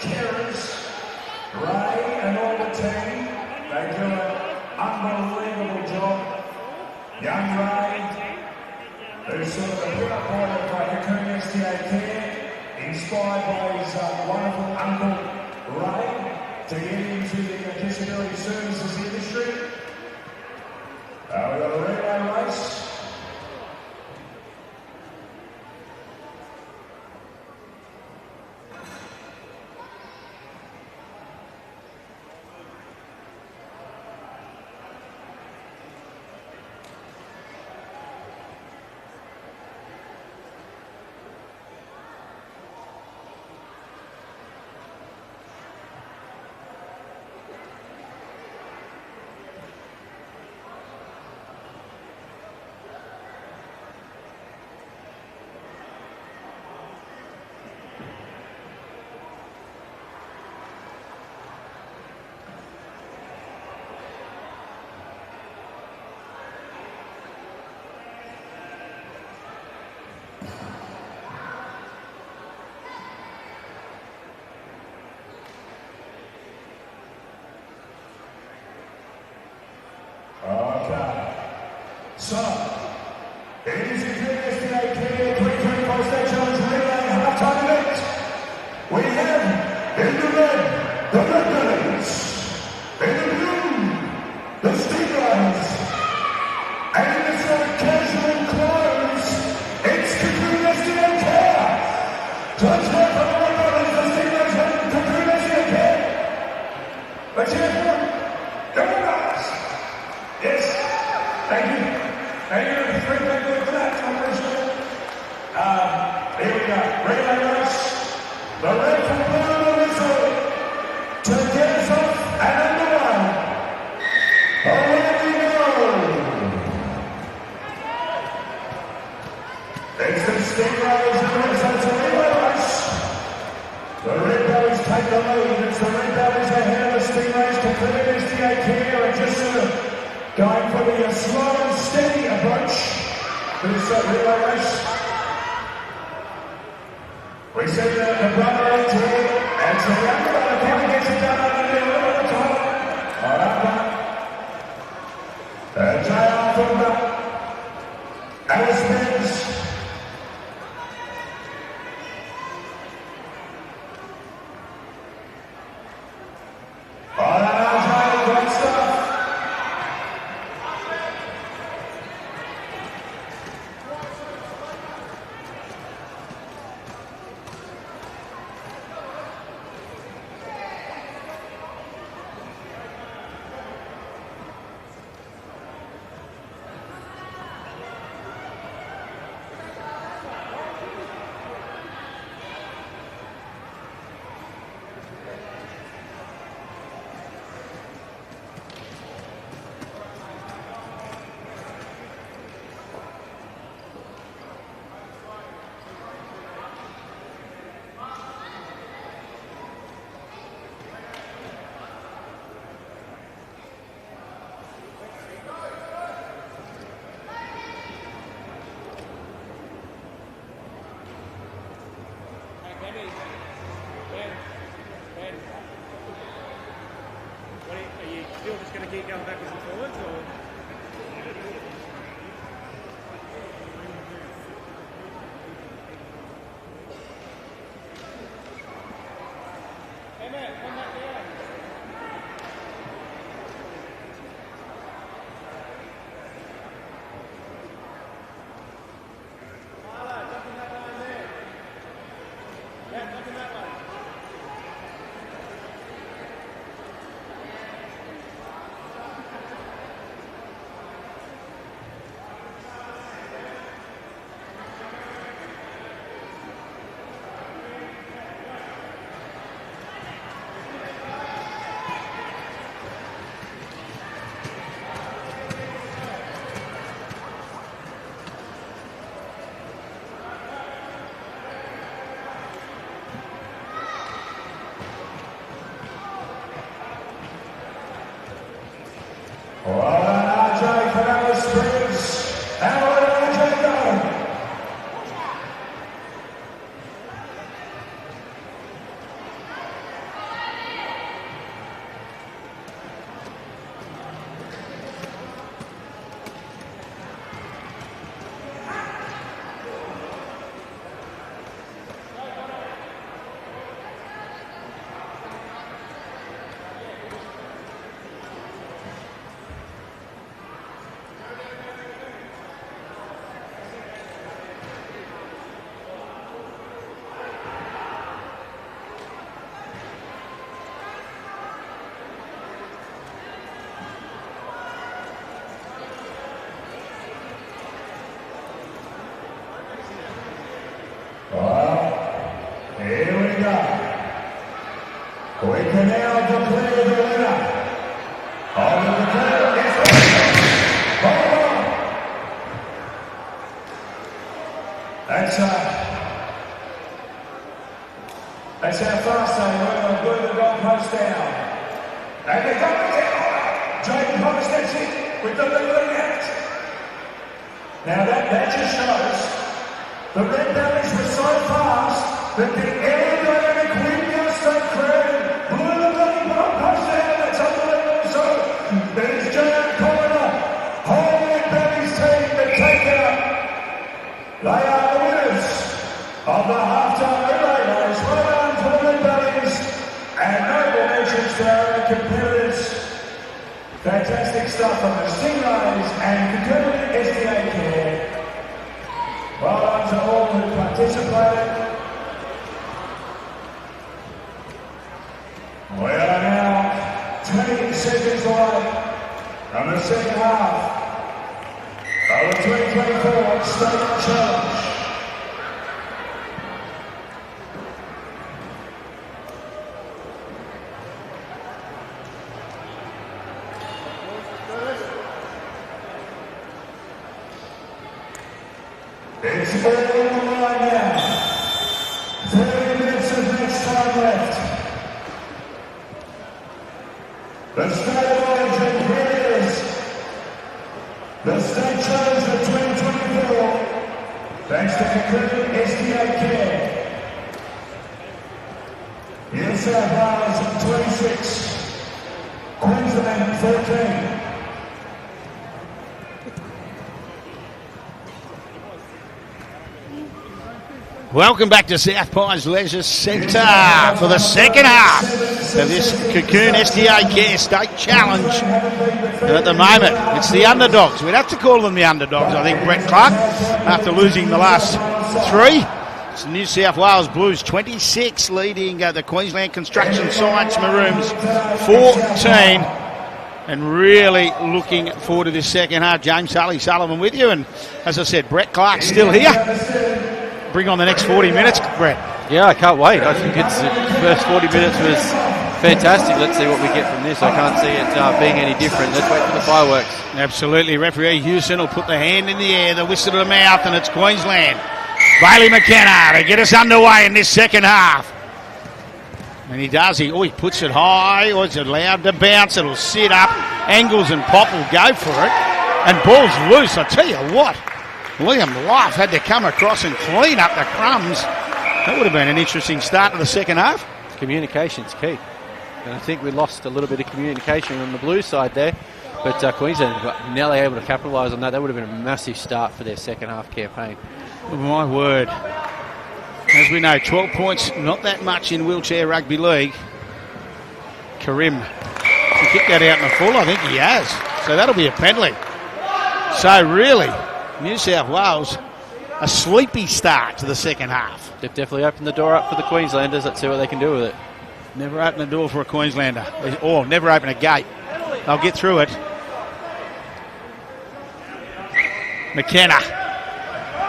carers, Ray and all the team. They do an unbelievable job. Young Ray, who's sort of the put-up boy of Cocoon SDA Care, inspired by his wonderful uncle Ray to get into the disability services industry. We've got a relay race. Okay. So, it is the SDA Care 2024 State Challenge Relay halftime event. We have in the red, the Red Bellies. In the blue, the Stingrays. And in the sort casual clothes, it's Cocoon SDA Care. So let's go for the Red Bellies, the Stingrays, and Cocoon SDA Care. Let's hear it for them. Come on, guys. Yes, thank you. Thank you for that. I appreciate it. Here we go. Relay race. The red from blue on the whistle to get us off and underway. Away we go. It's the Stingrays and the red. So it's a relay race. The Red Bellies take the lead. It's the Red Bellies ahead of the Stingrays. Completed SDA Care and just sort of going for the slow and steady approach to this relay race. We see the brother ends here, and so the young brother probably gets it done under the little time. Are you still just going to keep going backwards and forwards, or? Hey man, come back down. Here we go. We can now declare the winner of the That's our fast zone. We're going to glue the goalpost down. And the goalpost down. Jaden Thomas steps in with the leading out. Now that just shows the Red Bellies were so fast that the aerodynamic wind gust that crowd blew the bloody goalpost down. That's unbelievable. So there's Jaden Connor, whole Red Bellies team that take out. They are the winners of the halftime relay race. Well done to the Red Bellies, and noble mentions to our competitors. Fantastic stuff from the Stingrays and Concurrent SDA Care. Well done to all who participated. We are now 20 seconds away from the second half of the 2024 State Challenge. It's all on the line now. 30 minutes of next time left. The State of Origin creators, the State Challenge of 2024, thanks to Concurrent SDA Care. New South Wales 26, Queensland 13. Welcome back to South Pies Leisure Centre for the second half of this Cocoon SDA Care State Challenge. And at the moment, it's the underdogs. We'd have to call them the underdogs, I think, Brett Clark, after losing the last three. It's the New South Wales Blues 26 leading the Queensland Construction Science Maroons 14. And really looking forward to this second half. James Sullivan with you. And as I said, Brett Clark's still here. Bring on the next 40 minutes, Brett. Yeah, I can't wait. I think the first 40 minutes was fantastic. Let's see what we get from this. I can't see it being any different. Let's wait for the fireworks. Absolutely. Referee Houston will put the hand in the air, the whistle to the mouth, and it's Queensland. Bailey McKenna to get us underway in this second half. And he does. He puts it high. Or it's allowed to bounce. It'll sit up. Angles and Pop will go for it. And ball's loose. I tell you what. Liam Life had to come across and clean up the crumbs That would have been an interesting start to the second half. Communication's key. And I think we lost a little bit of communication on the Blues side there. But Queensland were nearly able to capitalise on that. That would have been a massive start for their second half campaign. Oh, my word. As we know, 12 points, not that much in wheelchair rugby league. Karim, he kicked that out in the full. I think he has. So that'll be a penalty. So really, New South Wales, a sleepy start to the second half. They've definitely opened the door up for the Queenslanders. Let's see what they can do with it. Never open the door for a Queenslander. Or never open a gate. They'll get through it. McKenna.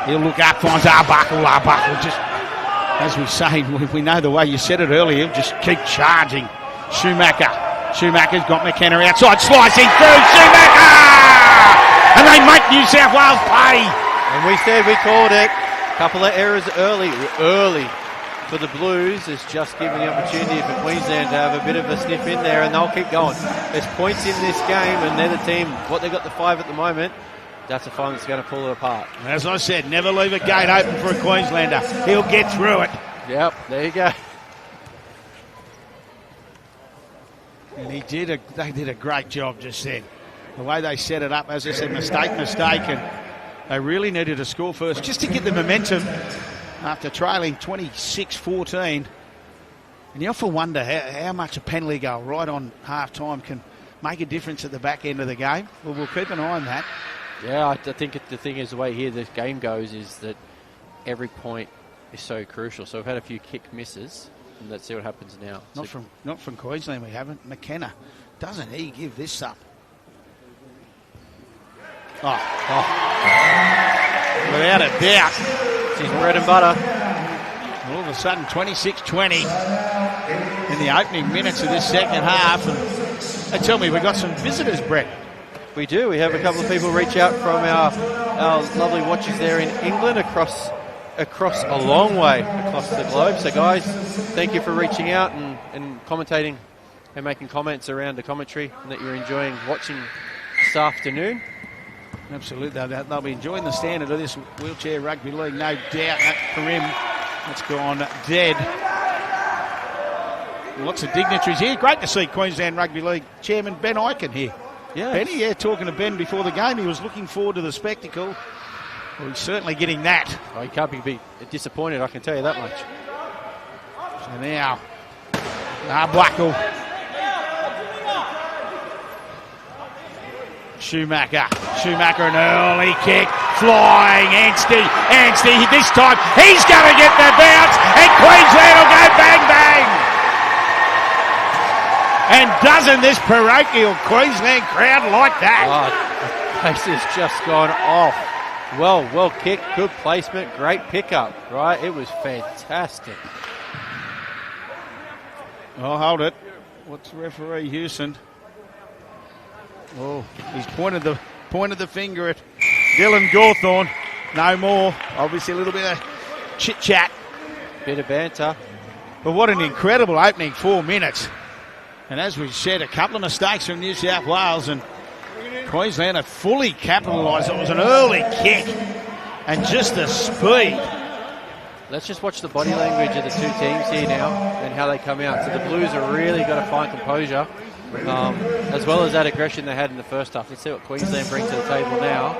He'll look up, finds Arbuckle. Just, as we say, we know the way you said it earlier, just keep charging. Schumacher's got McKenna outside, slicing through. Schumacher! And they make New South Wales pay. And we said we called it. A couple of errors early for the Blues is just giving the opportunity for Queensland to have a bit of a sniff in there, and they'll keep going. There's points in this game, and they're the team. What they've got the 5 at the moment, that's a fine that's going to pull it apart. As I said, never leave a gate open for a Queenslander. He'll get through it. Yep, there you go. And they did a great job just then. The way they set it up, as I said, mistake, and they really needed to score first just to get the momentum after trailing 26-14. And you often wonder how much a penalty goal right on half-time can make a difference at the back end of the game. Well, we'll keep an eye on that. Yeah, I think the thing is, the way here this game goes is that every point is so crucial. So we've had a few kick misses, and let's see what happens now. Not from Queensland, we haven't. McKenna, doesn't he give this up? Without a doubt. It's his bread and butter. All of a sudden, 26-20 in the opening minutes of this second half. And they tell me we've got some visitors, Brett. We do. We have a couple of people reach out from our lovely watchers there in England across a long way across the globe. So, guys, thank you for reaching out and commentating and making comments around the commentary, and that you're enjoying watching this afternoon. Absolutely. They'll be enjoying the standard of this wheelchair rugby league, no doubt. That Karim, that's gone dead. Lots of dignitaries here. Great to see Queensland Rugby League Chairman Ben Eichen here. Yeah, Benny, talking to Ben before the game. He was looking forward to the spectacle. Well, he's certainly getting that. Oh, he can't be disappointed, I can tell you that much. So now, Arbuckle. Schumacher, an early kick, flying, Anstey, this time he's going to get the bounce, and Queensland will go bang, bang. And doesn't this parochial Queensland crowd like that? Oh, the place has just gone off. Well kicked, good placement, great pickup, right? It was fantastic. Oh, hold it. What's referee Hewson? Oh, he's pointed the finger at Dylan Gawthorne. No more. Obviously a little bit of chit-chat. Bit of banter. But what an incredible opening 4 minutes. And as we said, a couple of mistakes from New South Wales, and Queensland have fully capitalised. It was an early kick and just the speed. Let's just watch the body language of the two teams here now and how they come out. So the Blues are really got to find composure, as well as that aggression they had in the first half. Let's see what Queensland bring to the table now.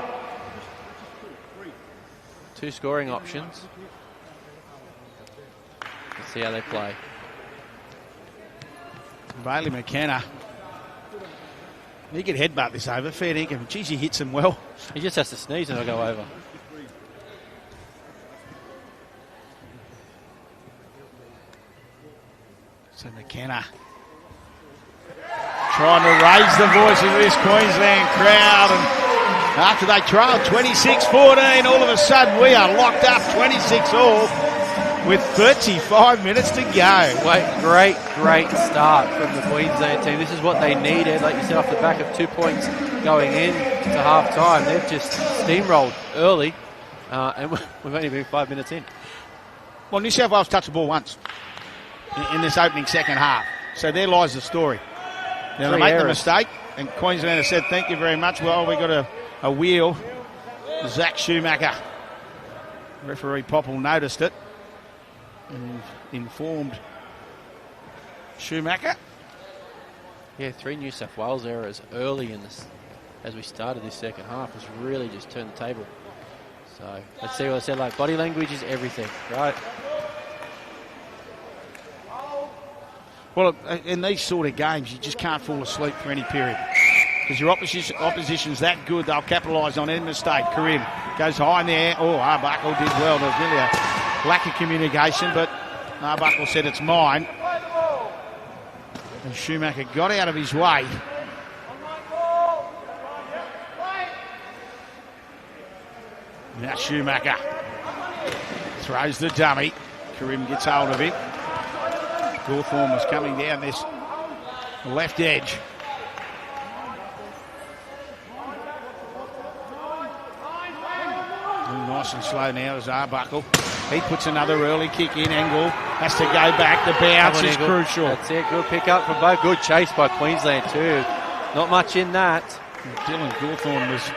2 scoring options. Let's see how they play. Bailey McKenna. He could headbutt this over. Fair dinkum. Geez, he hits him well. He just has to sneeze and it'll go over. So McKenna trying to raise the voice of this Queensland crowd, and after they trailed 26-14, all of a sudden we are locked up 26-all with 35 minutes to go. Great start from the Queensland team. This is what they needed, like you said, off the back of 2 points going in to half time. They've just steamrolled early, and we've only been 5 minutes in. Well, New South Wales touched the ball once in this opening second half. So there lies the story. Now, they make the mistake, and Queensland has said thank you very much. Well, we got a wheel. Zach Schumacher. Referee Popple noticed it. informed Schumacher. Yeah, 3 New South Wales errors early in this, as we started this second half, has really just turned the table. So let's see what I said. Like, body language is everything, right? Well, in these sort of games, you just can't fall asleep for any period because your opposition's that good. They'll capitalise on any mistake. Karim goes high in the air. Oh, Arbuckle did well. There's really a lack of communication, but Arbuckle said it's mine. And Schumacher got out of his way. Now Schumacher throws the dummy. Karim gets hold of it. Gawthorne was coming down this left edge. Nice and slow now as Arbuckle. He puts another early kick in. Angle has to go back. The bounce is crucial. That's it. Good pick up for both. Good chase by Queensland too. Not much in that. Dylan Gawthorne was.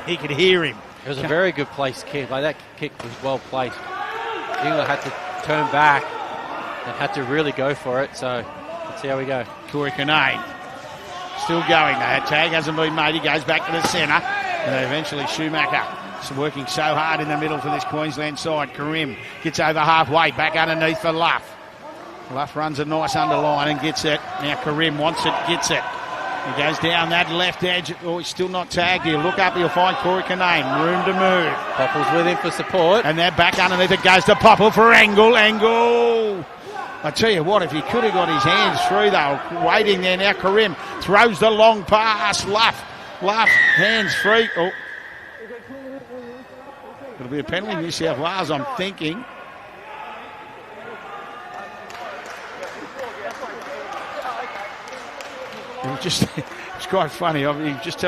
He could hear him. It was a very good placed kick. Like, that kick was well placed. England had to turn back and had to really go for it. So let's see how we go. Corey Kinane still going. That tag hasn't been made. He goes back to the centre, and eventually Schumacher. So working so hard in the middle for this Queensland side. Karim gets over halfway, back underneath for Luff. Luff runs a nice underline and gets it. Now Karim wants it, gets it. He goes down that left edge. Oh, he's still not tagged. He'll look up, he'll find Corey Kinane. Room to move. Popple's with him for support. And they're back underneath. It goes to Popple for Angle. Angle! I tell you what, if he could have got his hands through, though, waiting there now. Karim throws the long pass. Luff, hands free. Oh. It'll be a penalty, New South Wales, I'm thinking. It's quite funny. I mean, just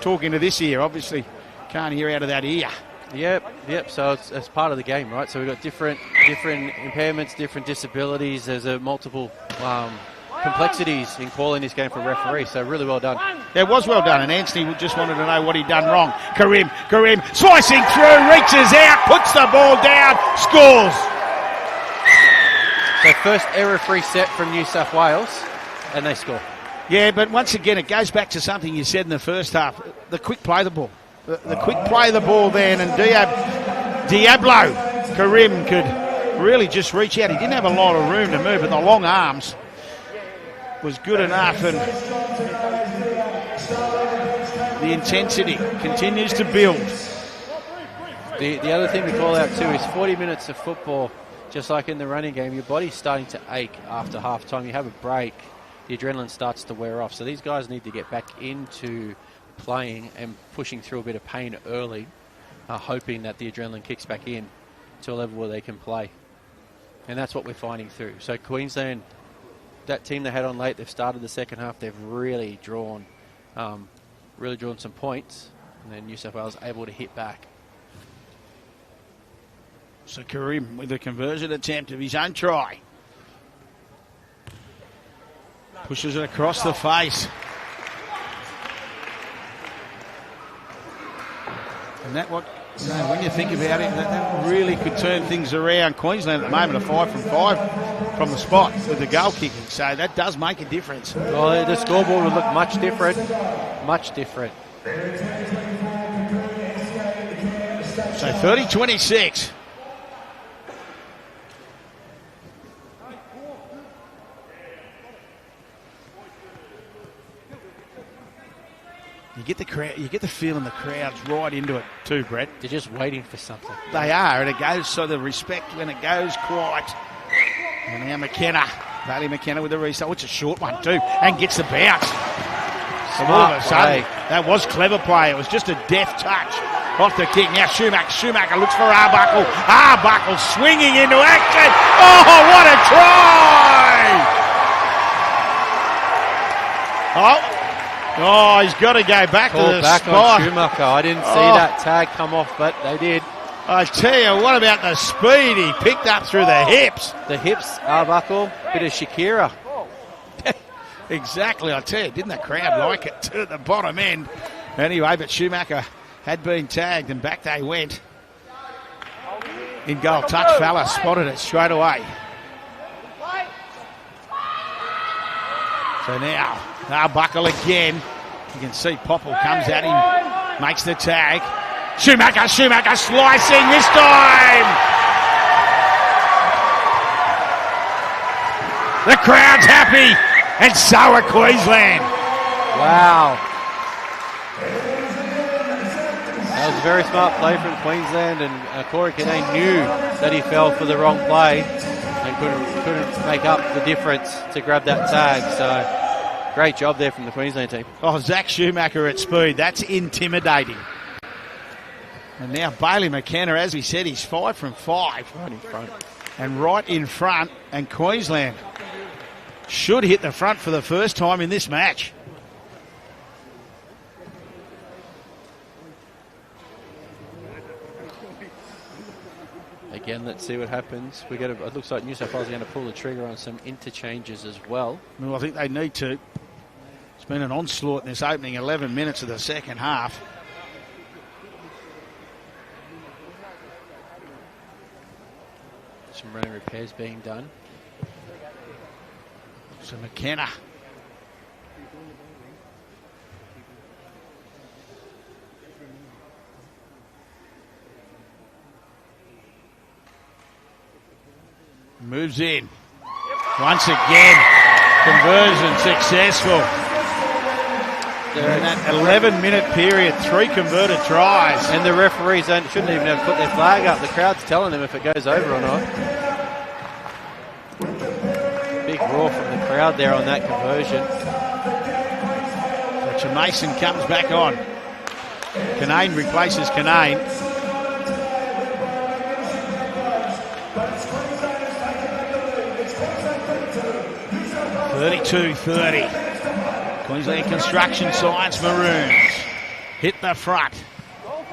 talking to this ear, obviously can't hear out of that ear. Yep. So it's part of the game, right? So we've got different impairments, different disabilities. There's a multiple complexities in calling this game for referee. So really well done. Yeah, it was well done, and Anthony just wanted to know what he'd done wrong. Karim slicing through, reaches out, puts the ball down, scores. So first error-free set from New South Wales, and they score. Yeah, but once again, it goes back to something you said in the first half. The quick play the ball. The quick play the ball then, and Diablo, Karim could really just reach out. He didn't have a lot of room to move, but the long arms was good enough, and the intensity continues to build. The other thing to call out too is 40 minutes of football, just like in the running game, your body's starting to ache after half time. You have a break, the adrenaline starts to wear off. So these guys need to get back into playing and pushing through a bit of pain early, hoping that the adrenaline kicks back in to a level where they can play. And that's what we're finding through. So Queensland, that team they had on late, they've started the second half, they've really drawn some points, and then New South Wales able to hit back. So Karim with a conversion attempt of his own try. Pushes it across the face. And that when you think about it, that really could turn things around. Queensland at the moment are 5 from 5 from the spot with the goal kicking, so that does make a difference. Well, the scoreboard would look much different. Much different. So 30-26. You get the feeling the crowd's right into it too, Brett. They're just waiting for something. They are, and it goes, so the respect when it goes quiet. And now Bailey McKenna with the restart. It's a short one too, and gets the bounce. So all of a sudden, that was clever play. It was just a deft touch off the kick. Now Schumacher looks for Arbuckle. Arbuckle swinging into action. Oh, what a try! Oh, he's got to go back to the back spot. On Schumacher. I didn't see that tag come off, but they did. I tell you, what about the speed he picked up through the hips? The hips, Arbuckle, bit of Shakira. Exactly, I tell you, didn't the crowd like it to the bottom end? Anyway, but Schumacher had been tagged and back they went. In goal, touch fella, spotted it straight away. So now, Arbuckle again. You can see Popple comes at him, makes the tag. Schumacher slicing this time! The crowd's happy, and so are Queensland. Wow. That was a very smart play from Queensland, and Corey Kinane knew that he fell for the wrong play and couldn't make up the difference to grab that tag. So great job there from the Queensland team. Oh, Zach Schumacher at speed. That's intimidating. And now Bailey McKenna, as we said, he's 5 from 5. Right in front. And right in front, and Queensland should hit the front for the first time in this match. Again, let's see what happens. It looks like New South Wales are going to pull the trigger on some interchanges as well. Well, I think they need to. It's been an onslaught in this opening 11 minutes of the second half. Some running repairs being done. So McKenna. Moves in. Once again, conversion successful. They're in that 11-minute period, 3 converted tries. And the referees shouldn't even have put their flag up. The crowd's telling them if it goes over or not. Big roar from the crowd there on that conversion. Fletcher Mason comes back on. Kinane replaces Kinane. .32-30. Queensland Construction Science Maroons hit the front.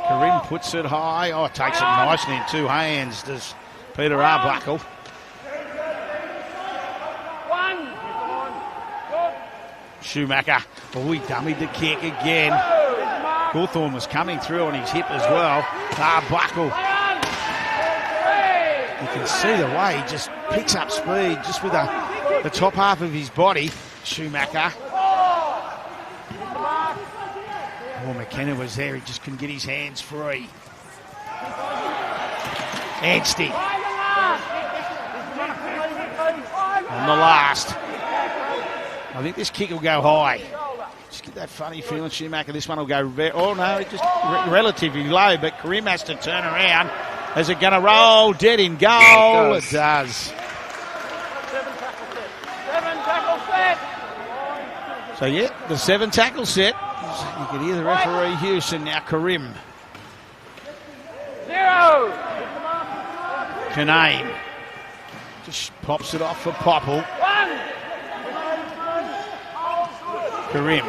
Karim puts it high. Oh, takes it nicely in 2 hands. Does Peter Arbuckle. Schumacher. Oh, he dummied the kick again. Hawthorne was coming through on his hip as well. Arbuckle. You can see the way he just picks up speed just with the top half of his body. Schumacher. Oh, McKenna was there. He just couldn't get his hands free. Anstey. On the last. I think this kick will go high. Just get that funny feeling, Schumacher. This one will go just relatively low, but Karim has to turn around. Is it going to roll dead in goal? It does. 7 tackle set. So, yeah, the 7 tackle set. You can hear the referee Houston now. Karim. 0. Kinane. Just pops it off for Popple. 1. Karim.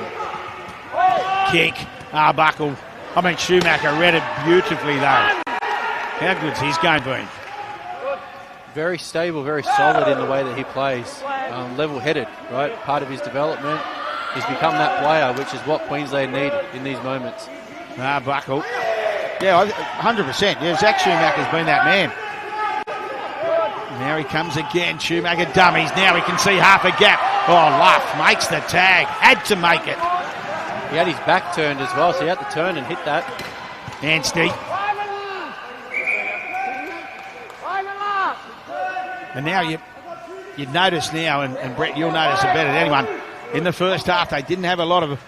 Kick. Arbuckle. Schumacher read it beautifully though. How good's his game been? Very stable, very solid in the way that he plays. Level-headed, right? Part of his development. He's become that player, which is what Queensland need in these moments. Arbuckle. Yeah, 100%. Yeah, Zach Schumacher's been that man. Now he comes again. Schumacher dummies. Now he can see half a gap. Oh, Luff makes the tag. Had to make it. He had his back turned as well, so he had to turn and hit that. Anstey. And now you'd notice now, and Brett, you'll notice it better than anyone, in the first half they didn't have a lot of,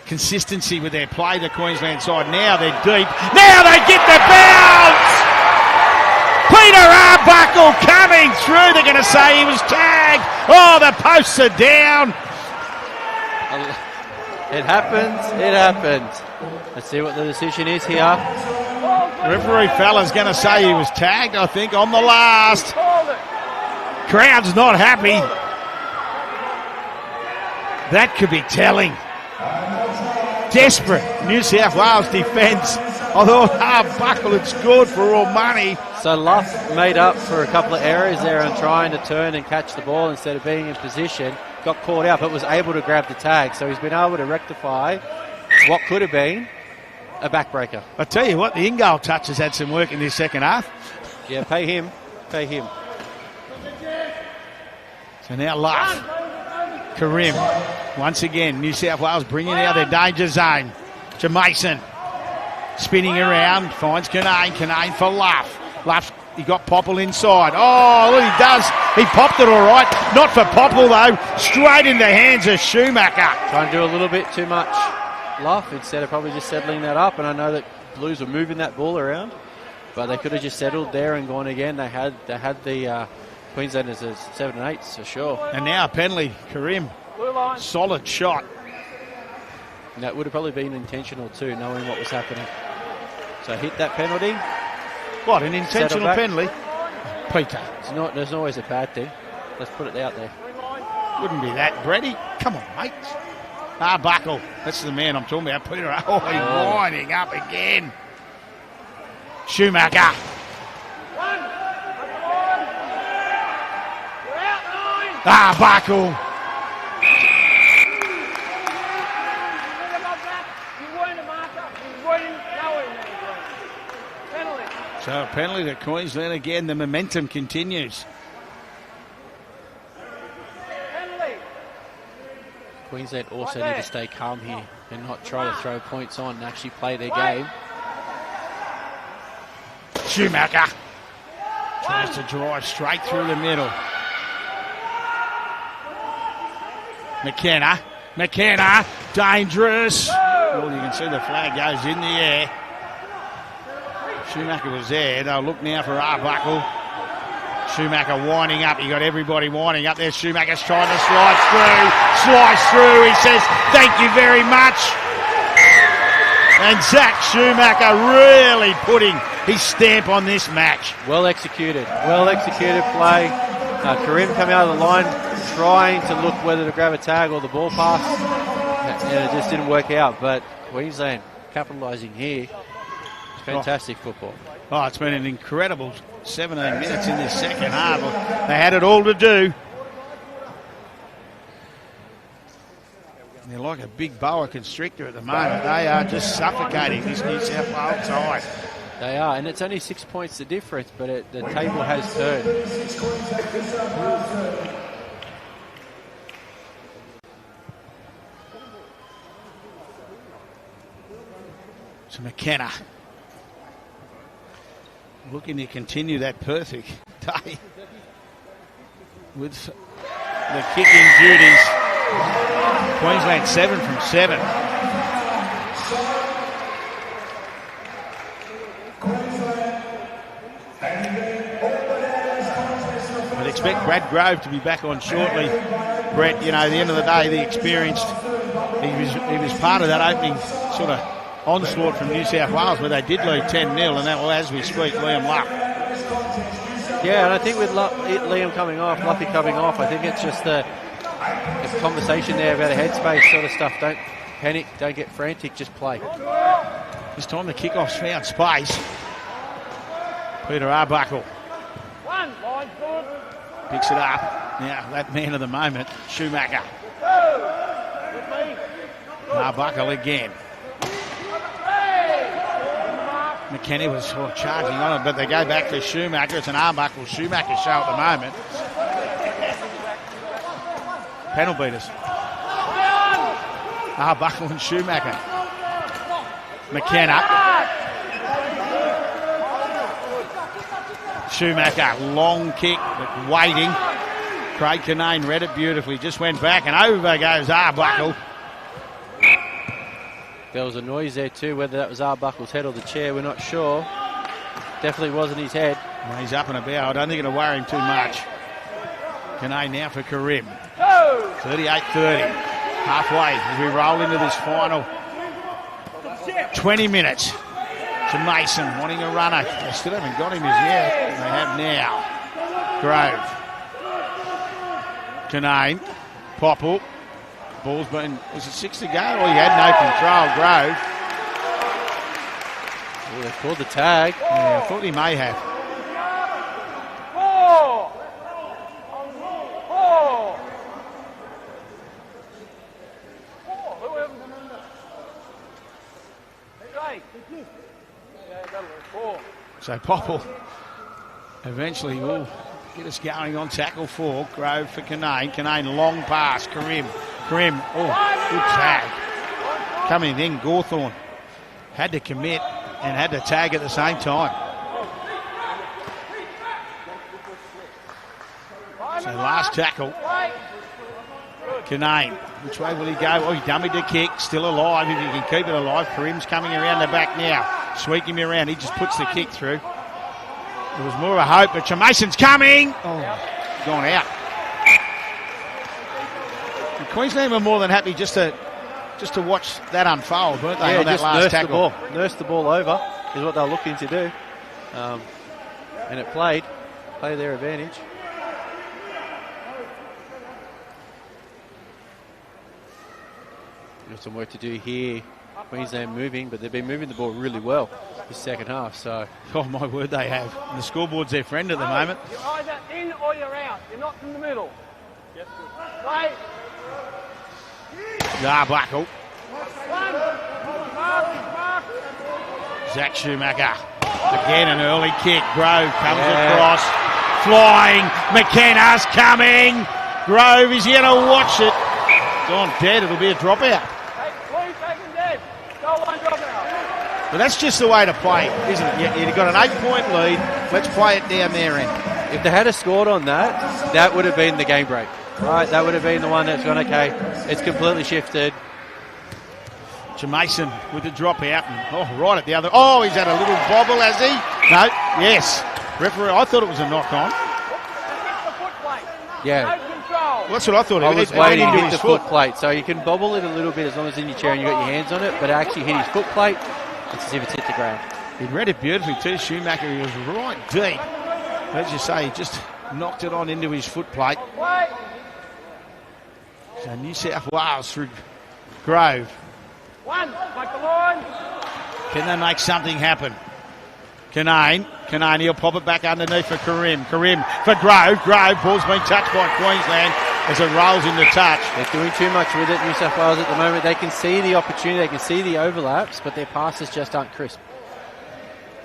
consistency with their play, the Queensland side. Now they're deep. Now they get the bounce! Peter Arbuckle coming through. They're going to say he was tagged. Oh, the posts are down. It happens. Let's see what the decision is here. Referee fella's going to say he was tagged, I think, on the last. Crowd's not happy. That could be telling. Desperate New South Wales defence. I thought Arbuckle had scored for all money. So Luff made up for a couple of errors there and trying to turn and catch the ball instead of being in position. Got caught out but was able to grab the tag. So he's been able to rectify what could have been a backbreaker. I tell you what, the in-goal touch has had some work in this second half. Yeah, pay him. Pay him. So now Luff. Karim. Once again, New South Wales bringing out their danger zone. To Mason. Spinning around. Finds Canane. Canane for Luff. Luff, he got Popple inside. Oh, look, he does. He popped it all right. Not for Popple, though. Straight in the hands of Schumacher. Trying to do a little bit too much Luff instead of probably just settling that up. And I know that Blues were moving that ball around, but they could have just settled there and gone again. They had the Queenslanders as 7 and 8s for sure. And now a penalty. Karim. Solid shot. And that would have probably been intentional too, knowing what was happening. So hit that penalty. What, an intentional penalty? Peter. There's always a bad thing. Let's put it out there. Wouldn't be that, Brady. Come on, mate. Buckle. That's the man I'm talking about, Peter. Oh, he's winding up again. Schumacher. Buckle. So a penalty to Queensland again. The momentum continues. Queensland also need to stay calm here and not try to throw points on and actually play their game. Schumacher tries to drive straight through the middle. McKenna, dangerous. Well, you can see the flag goes in the air. Schumacher was there. They'll look now for Arbuckle. Schumacher winding up. You got everybody winding up there. Schumacher's trying to slice through. He says, thank you very much. And Zach Schumacher really putting his stamp on this match. Well executed play. Karim coming out of the line, trying to look whether to grab a tag or the ball pass. And it just didn't work out. But Queensland capitalising here. Fantastic football. Oh, it's been an incredible 17 minutes in this second half. They had it all to do. They're like a big boa constrictor at the moment. They are just suffocating this New South Wales side. They are, and it's only 6 points the difference, but the table has turned. So McKenna looking to continue that perfect day with the kicking duties. Queensland 7 from 7. I'd expect Brad Grove to be back on shortly. Brett, you know, at the end of the day, the experienced, he was part of that opening sort of onslaught from New South Wales where they did lead 10-0, and that will, as we speak, Liam Luff. Yeah, and I think with Liam coming off, Luffy coming off, I think it's just the conversation there about a headspace sort of stuff. Don't panic, don't get frantic, just play. This time the kickoff's found space. Peter Arbuckle picks it up. Now that man of the moment, Schumacher. Arbuckle again. McKenna was sort of charging on it, but they go back to Schumacher. It's an Arbuckle-Schumacher show at the moment. Panel beaters. Arbuckle and Schumacher. McKenna. Schumacher, long kick, but waiting. Craig Canane read it beautifully. Just went back and over goes Arbuckle. There was a noise there too, whether that was Arbuckle's head or the chair, we're not sure. Definitely wasn't his head. Well, he's up and about. I don't think it'll worry him too much. Canane now for Karim. 38-30. Halfway as we roll into this final 20 minutes. To Mason wanting a runner. They still haven't got him as yet. They have now. Grove. Canane. Popple. Ball's been, was it 6 to go? Or he had no control. Grove. Oh, they called the tag. Yeah, I thought he may have. So Popple eventually will get us going on tackle 4. Grove for Canane. Canane, long pass. Karim. Oh, good tag. Coming in, Gawthorne had to commit and had to tag at the same time. So last tackle. Canane, which way will he go? Oh, he dummied the kick, still alive if he can keep it alive. Karim's coming around the back now, sweeping him around. He just puts the kick through. It was more of a hope, but Mason's coming. Oh, gone out. And Queensland were more than happy just to watch that unfold, weren't they? Yeah, on that just last tackle. Nurse the ball over is what they're looking to do, and it played their advantage. Got some work to do here. Queensland moving, but they've been moving the ball really well this second half. So, oh my word, they have. And the scoreboard's their friend at the moment. You're either in or you're out. You're not in the middle. Yes, right. Buckle. Zach Schumacher. Again, an early kick. Grove comes across. Flying. McKenna's coming. Grove is here to watch it. Gone dead. It'll be a dropout. But that's just the way to play, isn't it? You've got an 8-point lead. Let's play it down their end. If they had scored on that, that would have been the game break. Right, that would have been the one that's gone, okay, it's completely shifted. Mason with the drop out. And, right at the other. Oh, he's had a little bobble, has he? No, yes. Referee, I thought it was a knock on. Yeah. Well, that's what I thought. I was waiting to hit the foot plate. So you can bobble it a little bit as long as it's in your chair and you've got your hands on it, but it actually hit his foot plate. It's as if it's hit the ground. He read it beautifully too, Schumacher. He was right deep. As you say, he just knocked it on into his foot plate. So New South Wales through Grove. Can they make something happen? Canane, he'll pop it back underneath for Karim for Grove. Ball's been touched by Queensland as it rolls in the touch. They're doing too much with it, New South Wales, at the moment. They can see the opportunity, they can see the overlaps, but their passes just aren't crisp.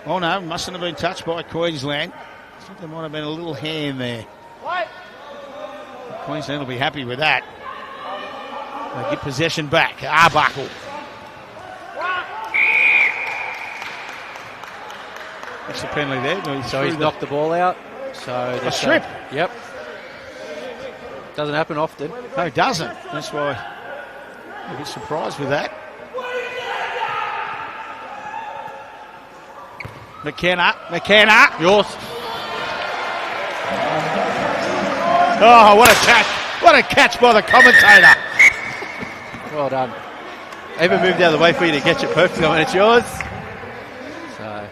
Oh no, mustn't have been touched by Queensland. I think there might have been a little hand there. Queensland will be happy with that. They get possession back. Arbuckle. That's the penalty there. So he's knocked the ball out. So a strip. Yep. Doesn't happen often. No, it doesn't. That's why I'm a bit surprised with that. McKenna. Yours. Oh, what a catch. What a catch by the commentator. Well done. Even moved out of the way for you to catch it perfectly when it's yours. So,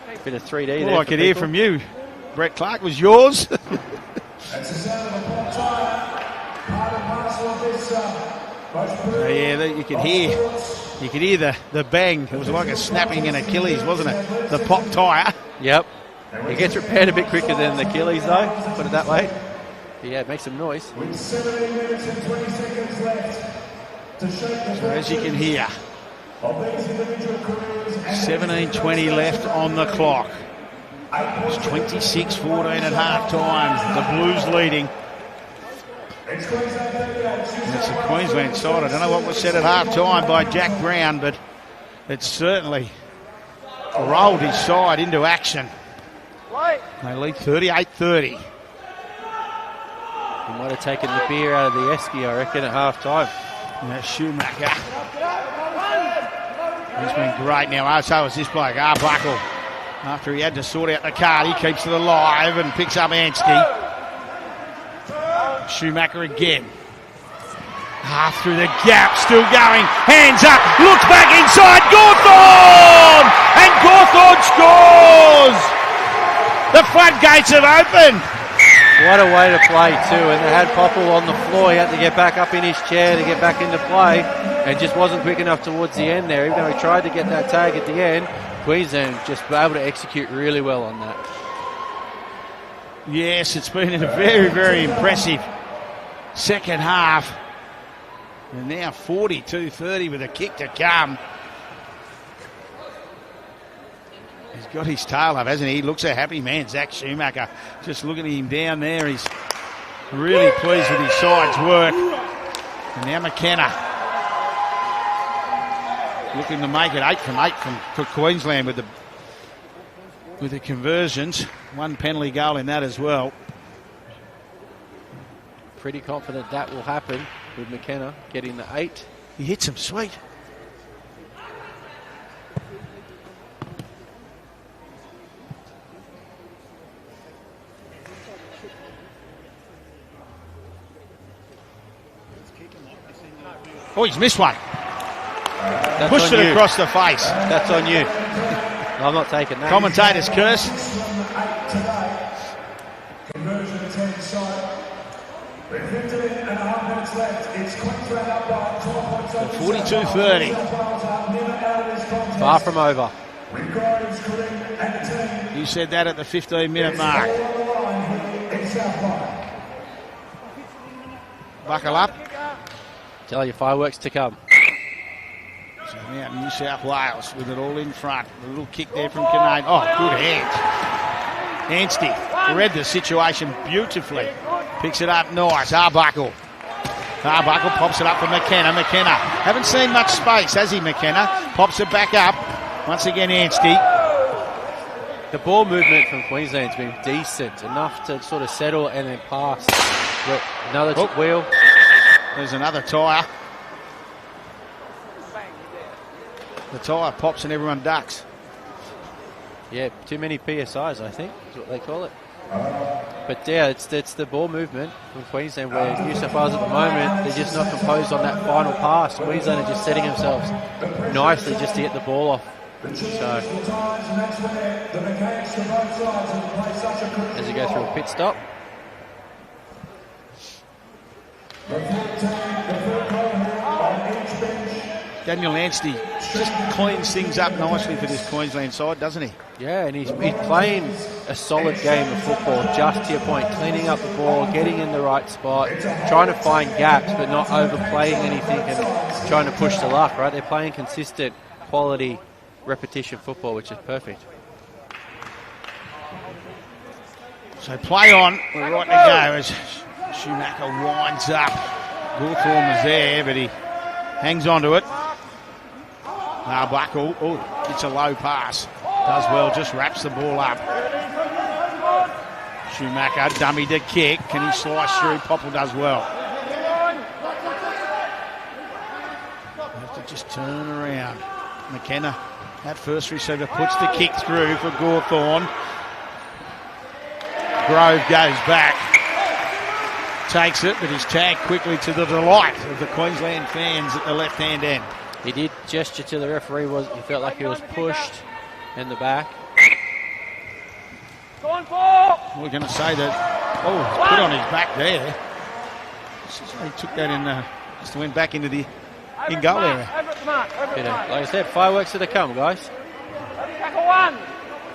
a bit of 3D there. All I could hear from you, Brett Clark, was yours. That's the sound of a pop tire. Part and parcel of this. Yeah, you could hear the bang. It was like a snapping in Achilles, wasn't it? The pop tyre. Yep. It gets repaired a bit quicker than the Achilles, though. Put it that way. But yeah, it makes some noise. With 17 minutes and 20 seconds left to shake the So as you can hear, 17:20 left on the clock. It's 26-14 at half time. The Blues leading. And it's the Queensland side. I don't know what was said at half time by Jack Brown, but it certainly rolled his side into action. They lead 38-30. He might have taken the beer out of the esky, I reckon, at half time. Now Schumacher. He's been great now. So is this bloke, Arbuckle. After he had to sort out the card, he keeps it alive and picks up Ansky. Schumacher again. Through the gap, still going. Hands up, looks back inside. Gawthorne! And Gawthorne scores! The floodgates have opened. What a way to play too, and they had Popple on the floor. He had to get back up in his chair to get back into play, and just wasn't quick enough towards the end there. Even though he tried to get that tag at the end, Queensland just were able to execute really well on that. Yes, it's been a very, very impressive second half. And now 42-30 with a kick to come. As got his tail up, hasn't he? He looks a happy man, Zach Schumacher. Just looking at him down there. He's really pleased with his side's work. And now McKenna looking to make it 8 from 8 for Queensland with the conversions. One penalty goal in that as well. Pretty confident that will happen with McKenna getting the 8. He hits him sweet. Oh, he's missed one. That's Pushed on it you. across the face. That's on you. I'm not taking that. Commentators curse. Conversion 10 side. With 15.5 minutes left, it's Queensland up by 12 points. 42-30. Far from over. With Groves, Karim and the team. You said that at the 15-minute mark. All on the line here in South Wales. Buckle up. Tell you, fireworks to come. So now New South Wales with it all in front. A little kick there from Canane. Oh, good hands. Anstey read the situation beautifully. Picks it up nice. Arbuckle pops it up for McKenna. McKenna. Haven't seen much space, has he, McKenna? Pops it back up. Once again, Anstey. The ball movement from Queensland's been decent. Enough to sort of settle and then pass. Look, another wheel. There's another tyre. The tyre pops and everyone ducks. Yeah, too many PSIs, I think, is what they call it. But yeah, it's the ball movement from Queensland where New South Wales at the moment, they're just not composed on that final pass. Queensland are just setting themselves nicely just to get the ball off. So, as you go through a pit stop. Daniel Anstey just cleans things up nicely for this Queensland side, doesn't he? Yeah, and he's playing a solid game of football, just to your point, cleaning up the ball, getting in the right spot, trying to find gaps but not overplaying anything and trying to push the luck, right? They're playing consistent, quality, repetition football, which is perfect. So play on, we're right to go as Schumacher winds up. Gawthorne was there, but he hangs on to it. Arbuckle, it's a low pass. Does well, just wraps the ball up. Schumacher, dummy to kick. Can he slice through? Popple does well. Have to just turn around. McKenna, that first receiver, puts the kick through for Gawthorne. Grove goes back. Takes it, but he's tagged quickly to the delight of the Queensland fans at the left-hand end. He did gesture to the referee. He felt like he was pushed in the back. We're going to say that, he's put on his back there. He took that in, just went back into the in-goal area. Like I said, fireworks to come, guys.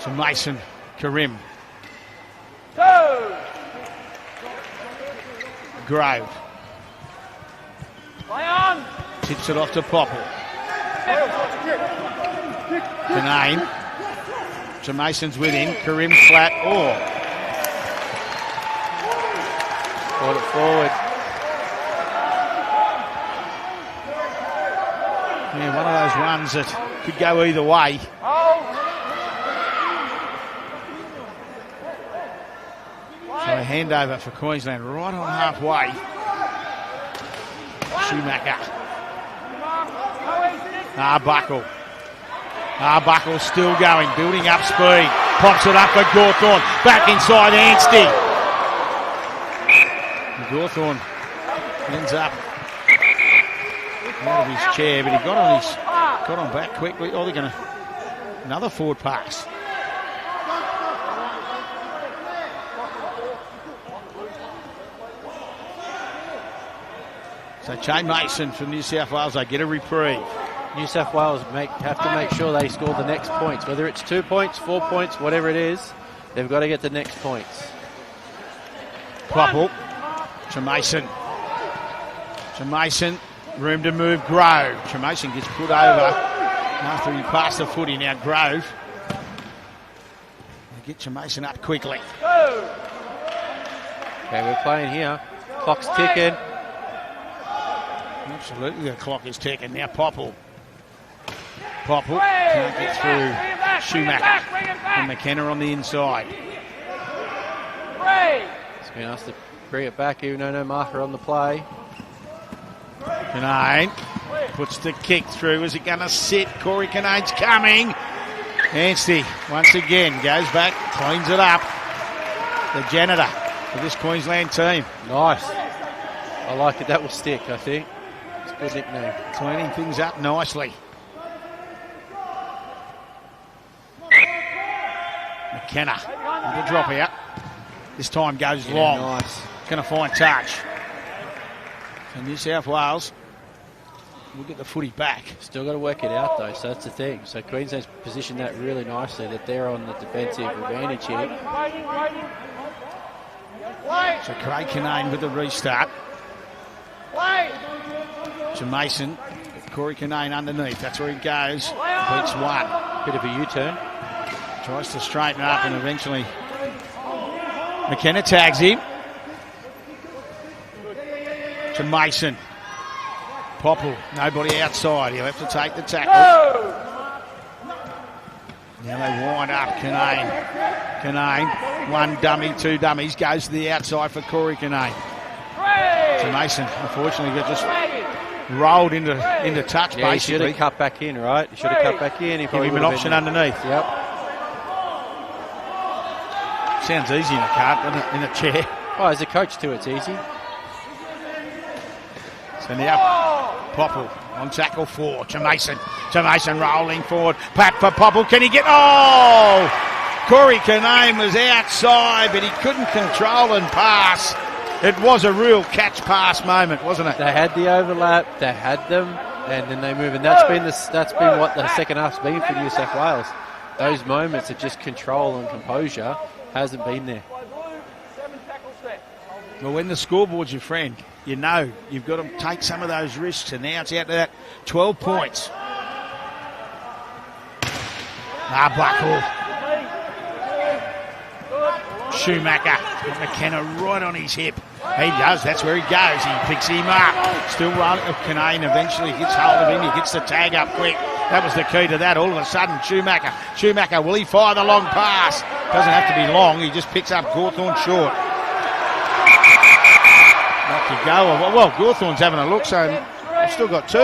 To Mason, Karim. Grove. Tips it off to Popple. Canane. To Mason's with him. Karim flat. Brought it forward. Yeah, one of those ones that could go either way. So a handover for Queensland right on halfway. Schumacher. Arbuckle still going, building up speed. Pops it up for Gawthorne. Back inside Anstey. Gawthorne ends up out of his chair, but he got on back quickly. They're going to another forward pass. So Shane Mason from New South Wales, they get a reprieve. New South Wales have to make sure they score the next points. Whether it's 2 points, 4 points, whatever it is, they've got to get the next points. Popple to Mason. Room to move, Grove. Mason gets put over after he passed the footy. Now Grove get your Mason up quickly. Okay, we're playing here. Clock's ticking. Absolutely, the clock is ticking. Now Popple can't get through Schumacher and McKenna on the inside. He's been asked to bring it back, even though no marker on the play. Kinane puts the kick through. Is it going to sit? Corey Kinane's coming. Anstey once again goes back, cleans it up. The janitor for this Queensland team. Nice. I like it. That will stick, I think. It's a good nickname. Cleaning things up nicely. McKenna with the drop out. This time goes long. Nice. Going to find touch. And New South Wales will get the footy back. Still got to work it out, though, so that's the thing. So Queensland's positioned that really nicely, that they're on the defensive advantage here. So Craig Kinane with the restart. To Mason. Corey Kinane underneath. That's where he goes. Beats one. Bit of a U-turn. Tries to straighten up and eventually McKenna tags him. To Mason. Popple, nobody outside. He'll have to take the tackle. Now they wind up. Kinane, one dummy, two dummies. Goes to the outside for Corey Kinane. To Mason. Unfortunately, got just rolled into touch, Yeah, basically. he should have cut back in, right? He should have cut back in. He Give him an option underneath. Yep. Sounds easy in a cart, doesn't it? In a chair. Oh, as a coach too, it's easy. So now Popple on tackle 4 to Mason. To Mason rolling forward. Pat for Popple. Can he get... Oh! Corey Kinane was outside, but he couldn't control and pass. It was a real catch-pass moment, wasn't it? They had the overlap, they had them, and then they move. And that's been what the second half's been for New South Wales. Those moments of just control and composure hasn't been there. Well, when the scoreboard's your friend, you know you've got to take some of those risks, and now it's out to that 12 points. Buckle. Schumacher. McKenna right on his hip. He does, that's where he goes. He picks him up. Still running. Kinane eventually gets hold of him. He gets the tag up quick. That was the key to that. All of a sudden, Schumacher, will he fire the long pass? Doesn't have to be long. He just picks up Gawthorne short. Back you go. Well, Gawthorne's having a look, so I've still got 2.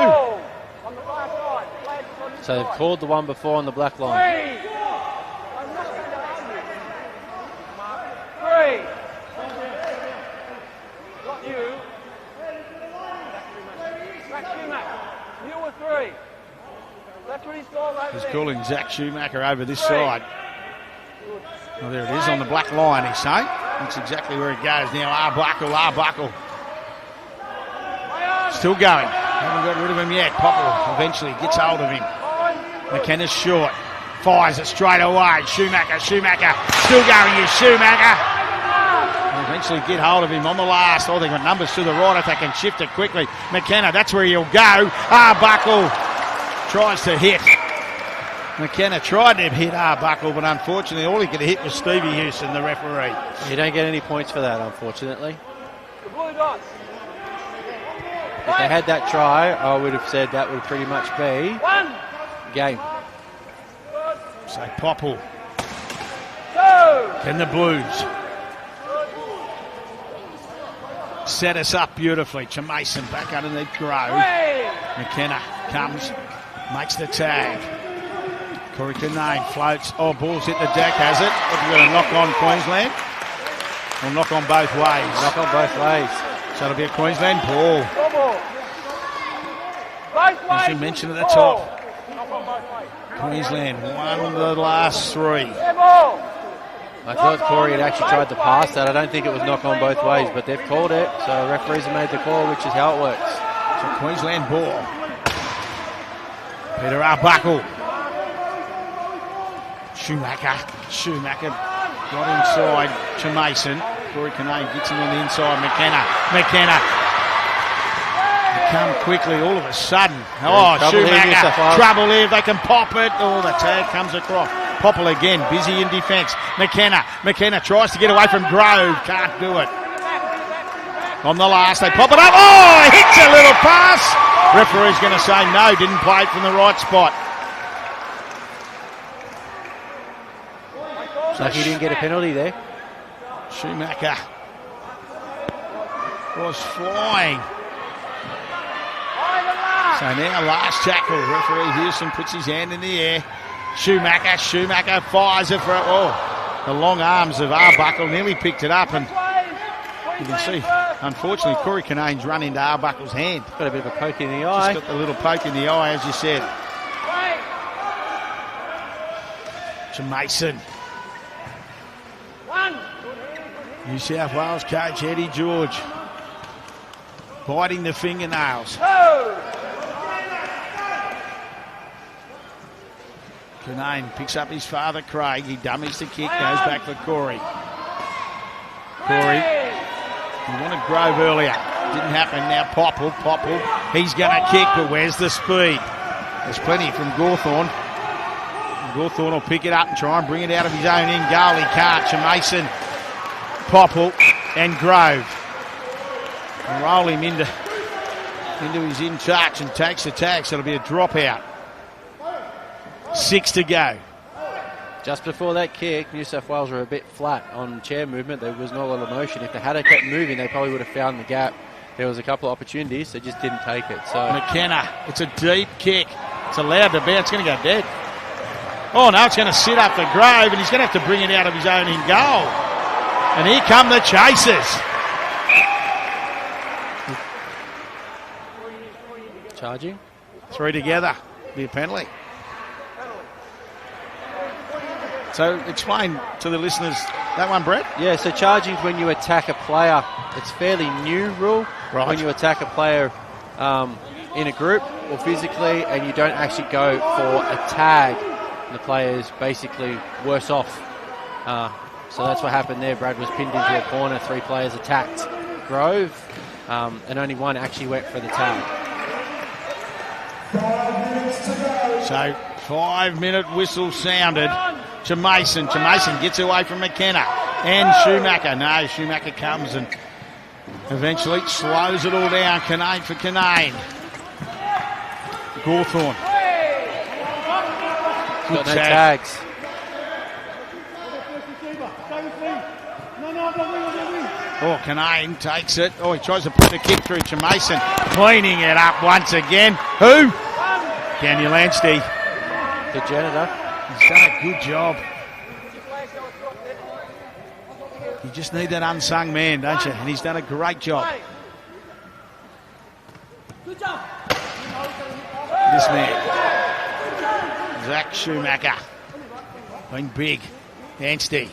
So they've called the one before on the black line. 3. Got you. You were 3. That's what he's called over He's there. calling Zach Schumacher over this side. Well, there it is on the black line, he's saying. That's exactly where it goes now. Arbuckle. Still going. Haven't got rid of him yet. Popple eventually gets hold of him. McKenna's short. Fires it straight away. Schumacher. Still going here, Schumacher. And eventually get hold of him on the last. Oh, they've got numbers to the right if they can shift it quickly. McKenna, that's where he'll go. Arbuckle tries to hit. McKenna tried to hit Arbuckle, but unfortunately all he could hit was Stevie Houston, the referee. You don't get any points for that, unfortunately. The blue dots. If they had that try, I would have said that would pretty much be 1. game. So Popple 2. and the Blues set us up beautifully. To Mason back underneath Grove. 3. McKenna comes, makes the tag. Corey Kinane floats. Oh, ball's hit the deck, has it? We've got a knock on Queensland. Or knock on both ways. Knock on both ways. So it'll be a Queensland ball. Both As ways. you mentioned at the top, Queensland won the last 3. I thought Corey had actually tried to pass that. I don't think it was knock on both ways, but they've called it. So referees have made the call, which is how it works. So Queensland ball. Peter Arbuckle. Schumacher got inside to Mason. Corey Kinane gets him on the inside. McKenna. Come quickly all of a sudden. Oh, Trouble here, New South Schumacher. Wales. Trouble here. They can pop it. Oh, the tag comes across. Popple again, busy in defence. McKenna tries to get away from Grove, can't do it. On the last, they pop it up. Oh, hits a little pass. Referee's going to say no, didn't play it from the right spot. So he didn't get a penalty there. Schumacher was flying. So now last tackle. Referee Houston puts his hand in the air. Schumacher fires it for it. Oh, the long arms of Arbuckle nearly picked it up, and you can see, unfortunately, Corey Canane's run into Arbuckle's hand. Got a bit of a poke in the eye. Just got the little poke in the eye, as you said. To Mason. New South Wales coach Eddie George biting the fingernails. Canane picks up his father Craig. He dummies the kick, goes back for Corey. He wanted Grove earlier. Didn't happen. Now Popple. He's going to kick, but where's the speed? There's plenty from Gawthorne. Gawthorne will pick it up and try and bring it out of his own end goal. He can't. Mason, Popple and Grove. And roll him into his in touch and takes the tag, so it'll be a dropout. 6 to go. Just before that kick, New South Wales were a bit flat on chair movement. There was not a lot of motion. If they had kept moving, they probably would have found the gap. There was a couple of opportunities. They just didn't take it. So McKenna, it's a deep kick. It's allowed to bounce. It's going to go dead. Oh, no, it's going to sit up for Grove, and he's going to have to bring it out of his own in goal. And here come the chasers. charging. 3 together. Be a penalty. So explain to the listeners that one, Brett. Yeah, so charging is when you attack a player. It's fairly new rule. Right. When you attack a player in a group or physically and you don't actually go for a tag, the player is basically worse off. So that's what happened there. Brad was pinned into a corner. 3 players attacked Grove and only one actually went for the tag. 5 minutes to go. So 5-minute whistle sounded to Mason. Mason gets away from McKenna and Schumacher. No, Schumacher comes and eventually slows it all down. Canane for Canane. Gawthorne. Got no tags. Oh, Canane takes it. Oh, he tries to put the kick through to Mason. Cleaning it up once again. Who? Daniel Anstey. The janitor. He's done a good job. You just need that unsung man, don't you? And he's done a great job. This man, Zach Schumacher, been big. Anstey.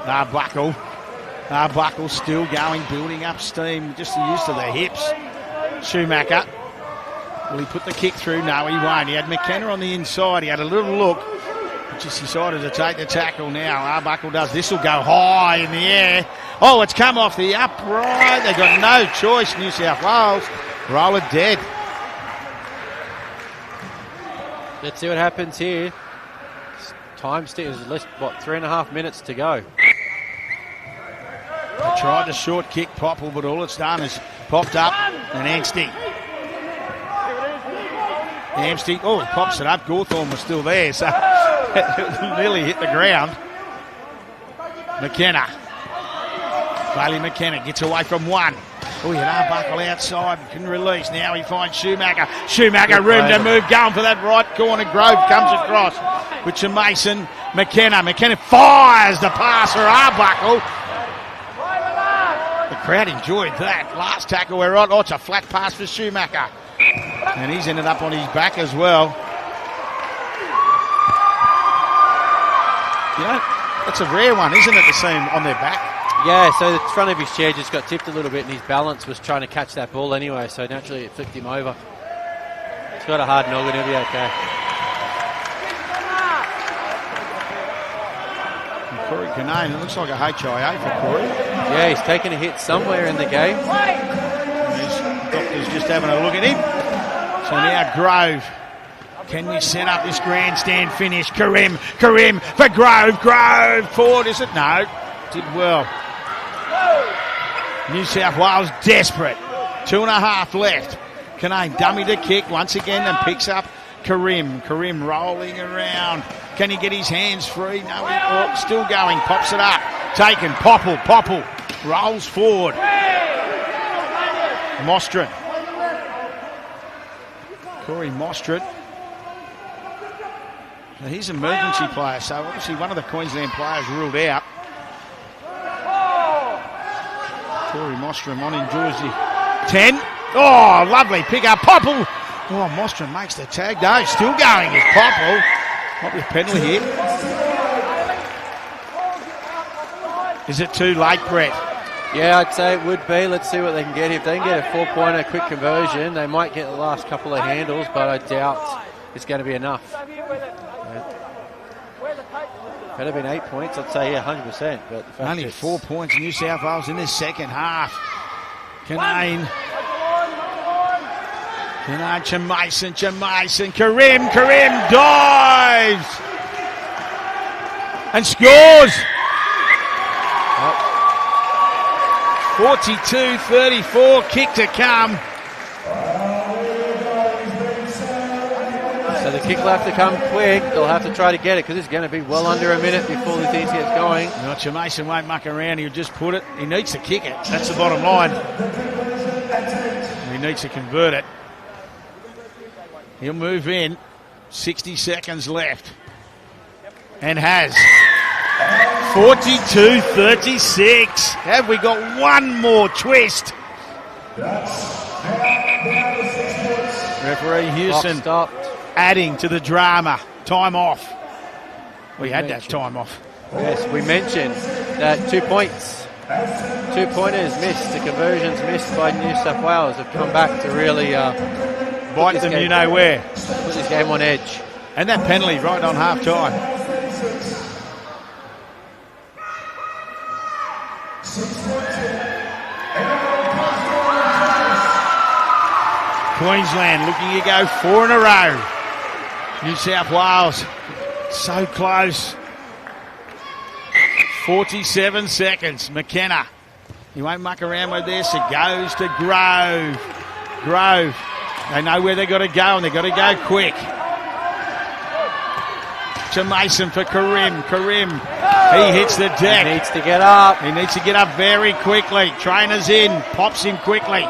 Arbuckle still going, building up steam, just used to the hips. Schumacher. Will he put the kick through? No, he won't. He had McKenna on the inside. He had a little look. Just decided to take the tackle now. Arbuckle does. This will go high in the air. Oh, it's come off the upright. They've got no choice, New South Wales. Roll it dead. Let's see what happens here. Time still is less, 3.5 minutes to go. They tried the short kick, Popple, but all it's done is popped up. And Anstey. He pops it up. Gawthorne was still there, so it nearly hit the ground. McKenna. Bailey McKenna gets away from one. Oh, he had Arbuckle outside, couldn't release. Now he finds Schumacher. Schumacher, room to move, going for that right corner. Grove comes across with Mason. McKenna fires the pass for Arbuckle. The crowd enjoyed that. Last tackle we're on. Oh, it's a flat pass for Schumacher. And he's ended up on his back as well. You know, that's a rare one, isn't it, to see him on their back? Yeah, so the front of his chair just got tipped a little bit and his balance was trying to catch that ball anyway, so naturally it flipped him over. He's got a hard noggin, he'll be okay. And Corey Canane, it looks like a HIA for Corey. Yeah, he's taken a hit somewhere in the game. And his doctor's just having a look at him. So now Grove. Can we set up this grandstand finish? Karim for Grove. Grove forward, is it? No. Did well. New South Wales desperate. 2.5 left. Kanane dummy to kick once again and picks up Karim. Karim rolling around. Can he get his hands free? No, still going. Pops it up. Taken. Popple. Rolls forward. Mostert. Corey Mostert. Now he's an emergency player, so obviously one of the Queensland players ruled out. Corey Mostert on in jersey 10. Oh, lovely pick up. Popple. Oh, Mostert makes the tag. No, still going is Popple. Might be a penalty here. Is it too late, Brett? Yeah, I'd say it would be. Let's see what they can get. If they can get a 4-pointer quick conversion, they might get the last couple of handles, but I doubt it's going to be enough. If it had been 8 points, I'd say, yeah, 100%. But only 4 points, New South Wales in this second half. Kanane to Mason. Karim dives and scores. 42-34, kick to come. So the kick will have to come quick. They'll have to try to get it because it's going to be well under a minute before the thing gets going. No, Mason won't muck around. He'll just put it. He needs to kick it. That's the bottom line. He needs to convert it. He'll move in. 60 seconds left. And has. 42-36. Have we got one more twist? Referee Houston adding to the drama. Time off. We had that time off. Yes, we mentioned that 2 points. 2 pointers missed. The conversions missed by New South Wales have come back to really bite them, you know where. Put this game on edge. And that penalty right on half time. Queensland looking to go 4 in a row. New South Wales so close. 47 seconds. McKenna. He won't muck around with this. It goes to Grove. Grove. They know where they've got to go and they've got to go quick. To Mason for Karim. He hits the deck. He needs to get up. He needs to get up very quickly. Trainer's in. Pops him quickly.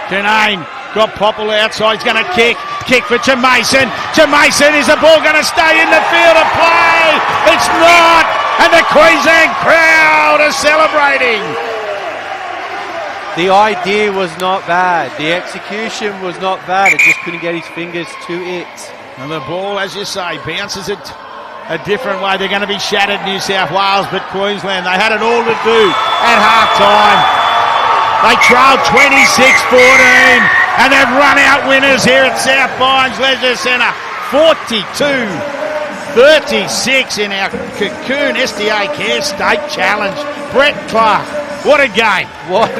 Kanane got Popple outside. He's going to kick. Kick for Mason. Mason, is the ball going to stay in the field of play? It's not. And the Queensland crowd are celebrating. The idea was not bad. The execution was not bad. It just couldn't get his fingers to it. And the ball, as you say, bounces it a different way. They're going to be shattered, New South Wales, but Queensland, they had it all to do at half-time. They trailed 26-14, and they've run out winners here at South Pines Leisure Centre. 42-36 in our Cocoon SDA Care State Challenge. Brett Clark, what a game. What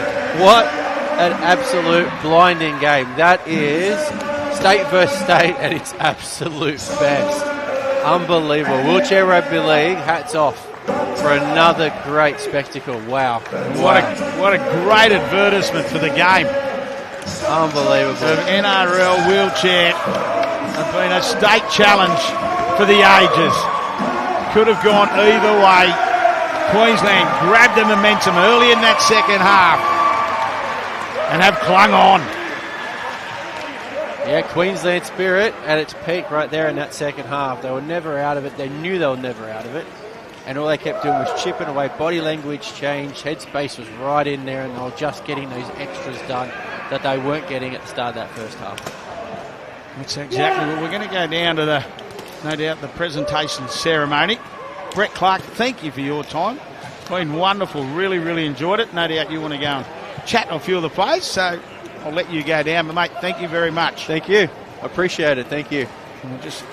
an absolute blinding game. That is state versus state at its absolute best. Unbelievable. Wheelchair Rugby League, hats off for another great spectacle. Wow. What a great advertisement for the game. Unbelievable. So NRL wheelchair have been a state challenge for the ages. Could have gone either way. Queensland grabbed the momentum early in that second half and have clung on. Yeah, Queensland spirit at its peak right there in that second half. They were never out of it. They knew they were never out of it. And all they kept doing was chipping away. Body language changed. Headspace was right in there, and they were just getting those extras done that they weren't getting at the start of that first half. That's exactly what we're going to go down to no doubt, the presentation ceremony. Brett Clark, thank you for your time. It's been wonderful. Really, really enjoyed it. No doubt you want to go and chat on a few of the players, so I'll let you go down. But, mate, thank you very much. Thank you. I appreciate it. Thank you. And we'll just